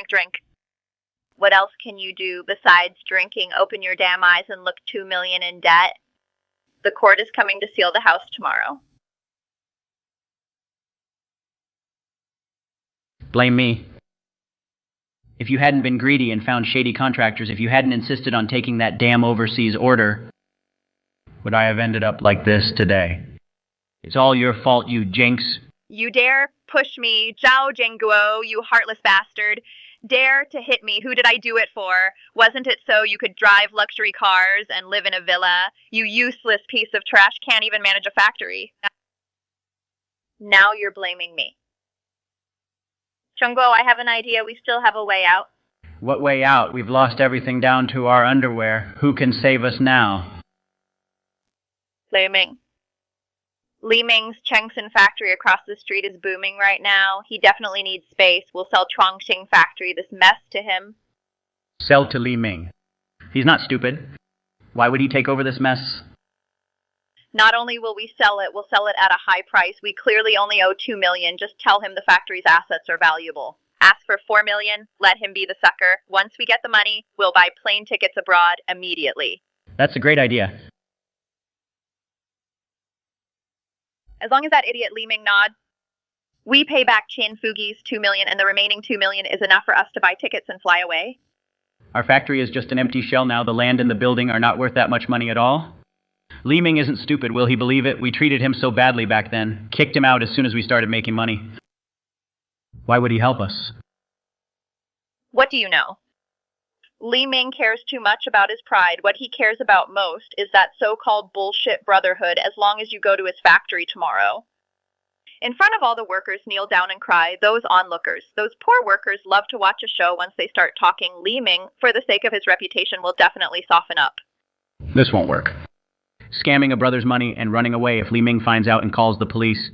Drink. What else can you do besides drinking? Open your damn eyes and look 2 million in debt. The court is coming to seal the house tomorrow. Blame me. If you hadn't been greedy and found shady contractors, if you hadn't insisted on taking that damn overseas order, would I have ended up like this today? It's all your fault, you jinx. You dare push me, Zhao Jianguo, you heartless bastard. Dare to hit me. Who did I do it for? Wasn't it so you could drive luxury cars and live in a villa? You useless piece of trash, can't even manage a factory. Now you're blaming me. Jianguo, I have an idea. We still have a way out. What way out? We've lost everything down to our underwear. Who can save us now? Li Ming. Li Ming's Chengxin factory across the street is booming right now. He definitely needs space. We'll sell Chongqing factory, this mess, to him. Sell to Li Ming. He's not stupid. Why would he take over this mess? Not only will we sell it, we'll sell it at a high price. We clearly only owe $2 million. Just tell him the factory's assets are valuable. Ask for $4 million, let him be the sucker. Once we get the money, we'll buy plane tickets abroad immediately. That's a great idea. As long as that idiot Li Ming nods, we pay back Qian Fugi's $2 million, and the remaining $2 million is enough for us to buy tickets and fly away. Our factory is just an empty shell now. The land and the building are not worth that much money at all. Li Ming isn't stupid. Will he believe it? We treated him so badly back then. Kicked him out as soon as we started making money. Why would he help us? What do you know? Li Ming cares too much about his pride. What he cares about most is that so-called bullshit Brotherhood, as long as you go to his factory tomorrow. In front of all the workers, kneel down and cry, those onlookers. Those poor workers love to watch a show. Once they start talking, Li Ming, for the sake of his reputation, will definitely soften up. This won't work. Scamming a brother's money and running away if Li Ming finds out and calls the police.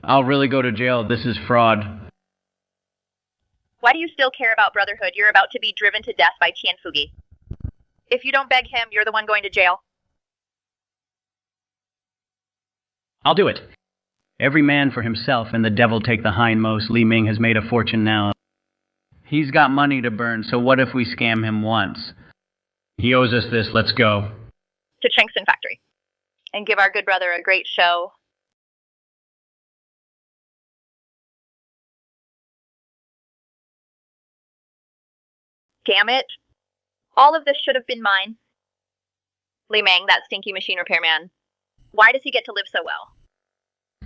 I'll really go to jail. This is fraud. Why do you still care about Brotherhood? You're about to be driven to death by Qian Fugi. If you don't beg him, you're the one going to jail. I'll do it. Every man for himself and the devil take the hindmost. Li Ming has made a fortune now. He's got money to burn, so what if we scam him once? He owes us this. Let's go. To Chengxin factory. And give our good brother a great show. Damn it. All of this should have been mine. Li Ming, that stinky machine repairman. Why does he get to live so well?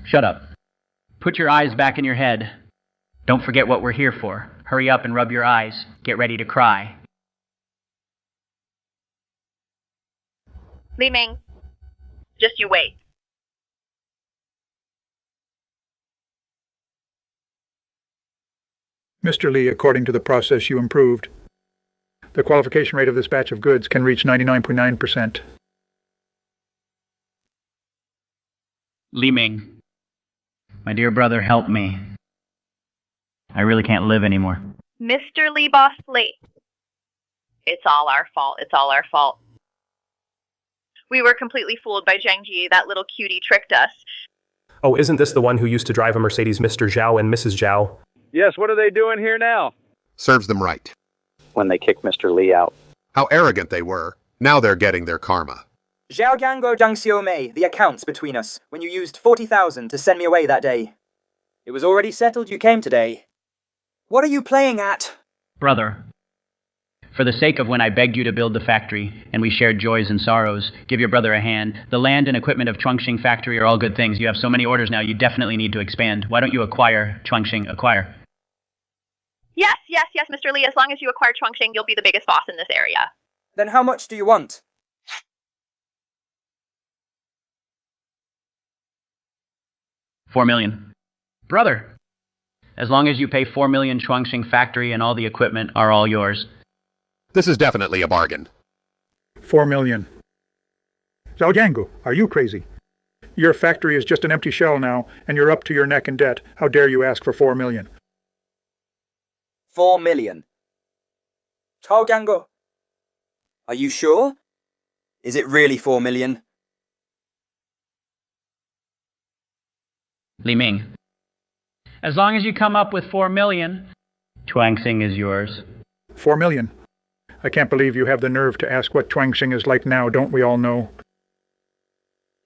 Shut up. Put your eyes back in your head. Don't forget what we're here for. Hurry up and rub your eyes. Get ready to cry. Li Ming, just you wait. Mr. Li, according to the process you improved, the qualification rate of this batch of goods can reach 99.9%. Li Ming, my dear brother, help me. I really can't live anymore. Mr. Li Boss Li. It's all our fault. It's all our fault. We were completely fooled by Zhang Ji. That little cutie tricked us. Oh, isn't this the one who used to drive a Mercedes, Mr. Zhao and Mrs. Zhao? Yes, what are they doing here now? Serves them right. When they kicked Mr. Li out. How arrogant they were. Now they're getting their karma. Zhao Jianguo, Zhang Xiumei, the accounts between us, when you used 40,000 to send me away that day. It was already settled you came today. What are you playing at? Brother, for the sake of when I begged you to build the factory, and we shared joys and sorrows, give your brother a hand. The land and equipment of Chongqing factory are all good things. You have so many orders now, you definitely need to expand. Why don't you acquire Chongqing? Acquire. Yes, Mr. Li. As long as you acquire Chongqing, you'll be the biggest boss in this area. Then how much do you want? $4 million. Brother, as long as you pay $4 million, Chongqing factory and all the equipment are all yours. This is definitely a bargain. $4 million. Zhao Jianguo, are you crazy? Your factory is just an empty shell now, and you're up to your neck in debt. How dare you ask for $4 million? 4 million. Zhao Jianguo, are you sure? Is it really 4 million? Li Ming, as long as you come up with $4 million, Chongqing is yours. 4 million. I can't believe you have the nerve to ask what Chongqing is like now, don't we all know?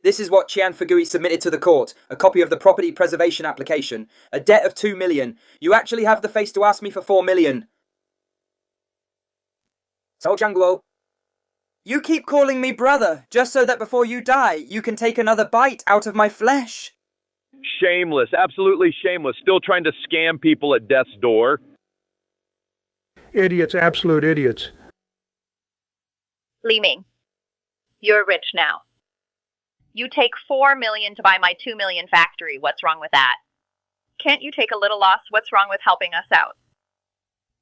This is what Qian Fugui submitted to the court, a copy of the property preservation application. A debt of 2 million. You actually have the face to ask me for 4 million. Zhao Jianguo, you keep calling me brother, just so that before you die, you can take another bite out of my flesh. Shameless, absolutely shameless. Still trying to scam people at death's door. Idiots, absolute idiots. Li Ming, you're rich now. You take 4 million to buy my 2 million factory. What's wrong with that? Can't you take a little loss? What's wrong with helping us out?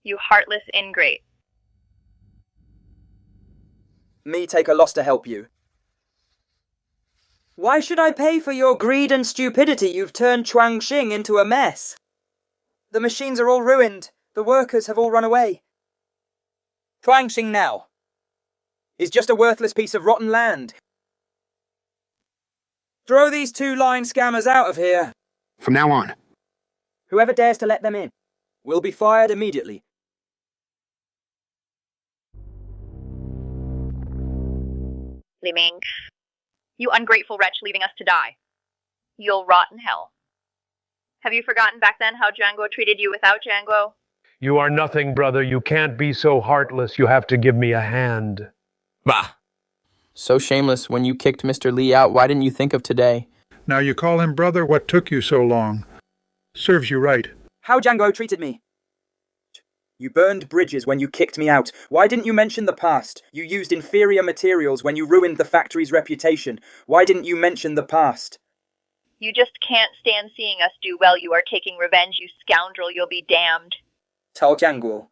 You heartless ingrate. Me take a loss to help you. Why should I pay for your greed and stupidity? You've turned Chuangxing into a mess. The machines are all ruined. The workers have all run away. Chuangxing now is just a worthless piece of rotten land. Throw these two-line scammers out of here. From now on. Whoever dares to let them in will be fired immediately. Li Ming, you ungrateful wretch leaving us to die. You'll rot in hell. Have you forgotten back then how Jianguo treated you without Jianguo? You are nothing, brother. You can't be so heartless. You have to give me a hand. Bah! So shameless. When you kicked Mr. Li out, why didn't you think of today? Now you call him brother? What took you so long? Serves you right. How Jianguo treated me. You burned bridges when you kicked me out. Why didn't you mention the past? You used inferior materials when you ruined the factory's reputation. Why didn't you mention the past? You just can't stand seeing us do well. You are taking revenge, you scoundrel. You'll be damned. Zhao Jianguo.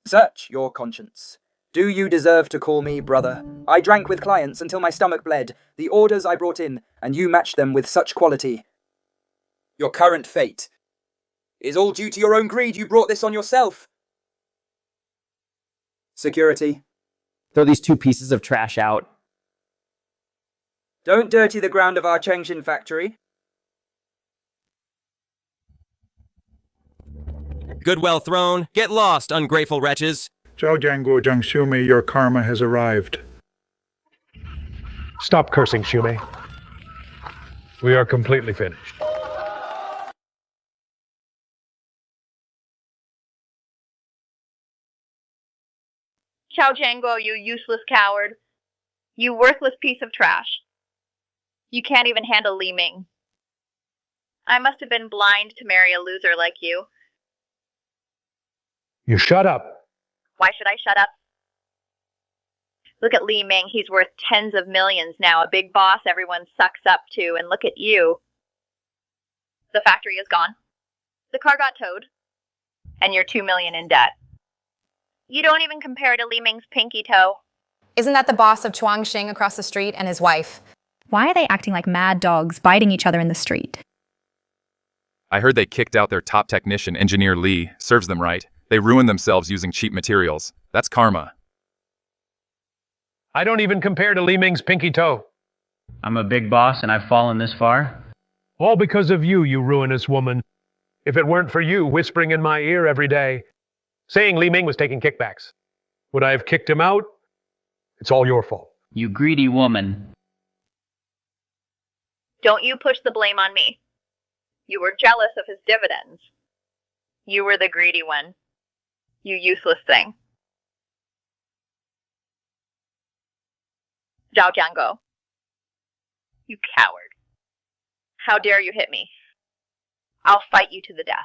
Search your conscience. Do you deserve to call me brother? I drank with clients until my stomach bled, the orders I brought in, and you matched them with such quality. Your current fate is all due to your own greed. You brought this on yourself. Security. Throw these two pieces of trash out. Don't dirty the ground of our Chengxin factory. Good well thrown. Get lost, ungrateful wretches. Zhao Jianguo, Zhang Xiumei, your karma has arrived. Stop cursing, Xiumei. We are completely finished. Zhao Jianguo, you useless coward. You worthless piece of trash. You can't even handle Li Ming. I must have been blind to marry a loser like you. You shut up. Why should I shut up? Look at Li Ming. He's worth tens of millions now, a big boss everyone sucks up to. And look at you. The factory is gone. The car got towed. And you're 2 million in debt. You don't even compare to Li Ming's pinky toe. Isn't that the boss of Chuangxing across the street and his wife? Why are they acting like mad dogs, biting each other in the street? I heard they kicked out their top technician, Engineer Li. Serves them right. They ruined themselves using cheap materials. That's karma. I don't even compare to Li Ming's pinky toe. I'm a big boss and I've fallen this far. All because of you, you ruinous woman. If it weren't for you whispering in my ear every day, saying Li Ming was taking kickbacks, would I have kicked him out? It's all your fault. You greedy woman. Don't you push the blame on me. You were jealous of his dividends. You were the greedy one. You useless thing. Zhao Jianguo. You coward. How dare you hit me? I'll fight you to the death.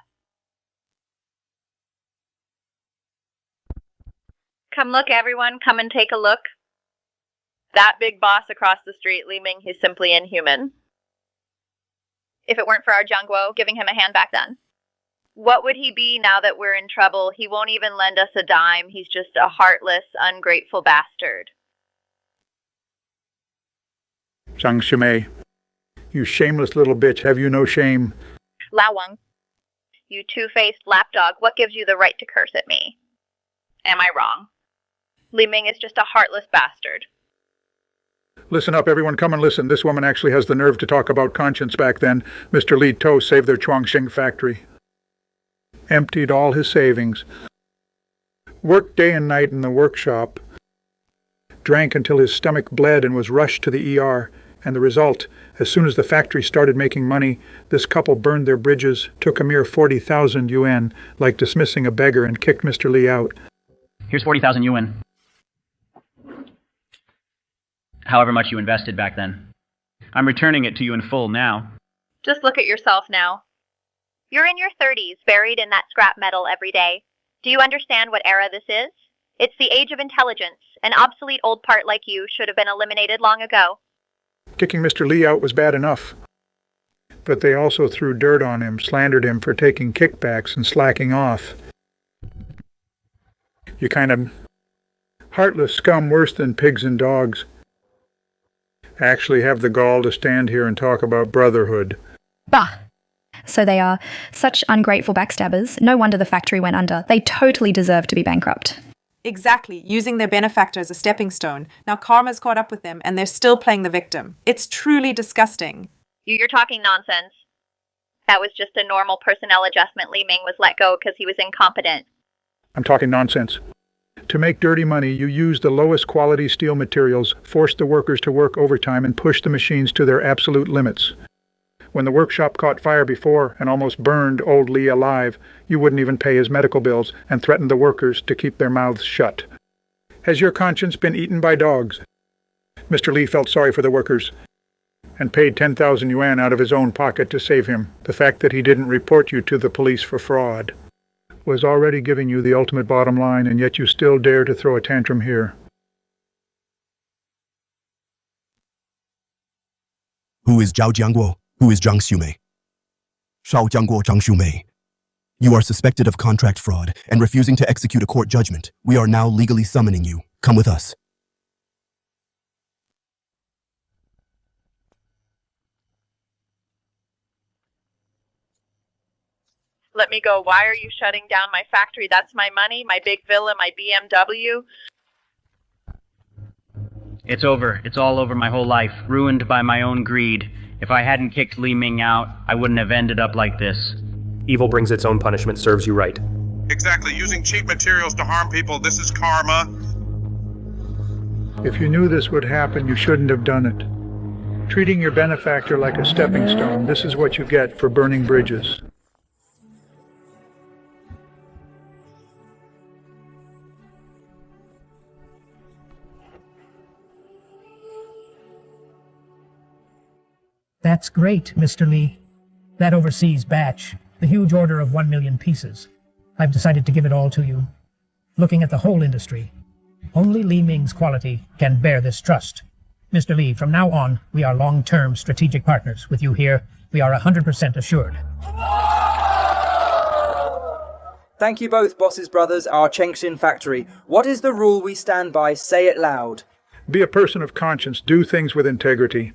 Come look, everyone. Come and take a look. That big boss across the street, Li Ming, he's simply inhuman. If it weren't for our Jianguo giving him a hand back then, what would he be now that we're in trouble? He won't even lend us a dime. He's just a heartless, ungrateful bastard. Zhang Xiumei, you shameless little bitch, have you no shame? Lao Wang, you two-faced lapdog, what gives you the right to curse at me? Am I wrong? Li Ming is just a heartless bastard. Listen up, everyone, come and listen. This woman actually has the nerve to talk about conscience back then. Mr. Li To saved their Chuangxing factory. Emptied all his savings. Worked day and night in the workshop. Drank until his stomach bled and was rushed to the ER. And the result, as soon as the factory started making money, this couple burned their bridges, took a mere 40,000 yuan, like dismissing a beggar, and kicked Mr. Li out. Here's 40,000 yuan. However much you invested back then. I'm returning it to you in full now. Just look at yourself now. You're in your 30s, buried in that scrap metal every day. Do you understand what era this is? It's the age of intelligence. An obsolete old part like you should have been eliminated long ago. Kicking Mr. Li out was bad enough. But they also threw dirt on him, slandered him for taking kickbacks and slacking off. You kind of Heartless scum worse than pigs and dogs. Actually have the gall to stand here and talk about Brotherhood. Bah! So they are such ungrateful backstabbers. No wonder the factory went under. They totally deserve to be bankrupt. Exactly, using their benefactor as a stepping stone. Now karma's caught up with them and they're still playing the victim. It's truly disgusting. You're talking nonsense. That was just a normal personnel adjustment. Li Ming was let go because he was incompetent. I'm talking nonsense. To make dirty money, you use the lowest quality steel materials, force the workers to work overtime, and push the machines to their absolute limits. When the workshop caught fire before and almost burned old Li alive, you wouldn't even pay his medical bills and threatened the workers to keep their mouths shut. Has your conscience been eaten by dogs? Mr. Li felt sorry for the workers and paid 10,000 yuan out of his own pocket to save him. The fact that he didn't report you to the police for fraud was already giving you the ultimate bottom line, and yet you still dare to throw a tantrum here. Who is Zhao Jianguo? Who is Zhang Xiumei? Zhao Jianguo, Zhang Xiumei. You are suspected of contract fraud and refusing to execute a court judgment. We are now legally summoning you. Come with us. Let me go. Why are you shutting down my factory? That's my money, my big villa, my BMW. It's over. It's all over my whole life, ruined by my own greed. If I hadn't kicked Li Ming out, I wouldn't have ended up like this. Evil brings its own punishment, serves you right. Exactly. Using cheap materials to harm people, this is karma. If you knew this would happen, you shouldn't have done it. Treating your benefactor like a stepping stone, this is what you get for burning bridges. That's great, Mr. Li. That overseas batch, the huge order of 1 million pieces. I've decided to give it all to you. Looking at the whole industry, only Li Ming's quality can bear this trust. Mr. Li, from now on, we are long-term strategic partners. With you here, we are 100% assured. Thank you both, bosses brothers, our Chengxin factory. What is the rule we stand by? Say it loud. Be a person of conscience. Do things with integrity.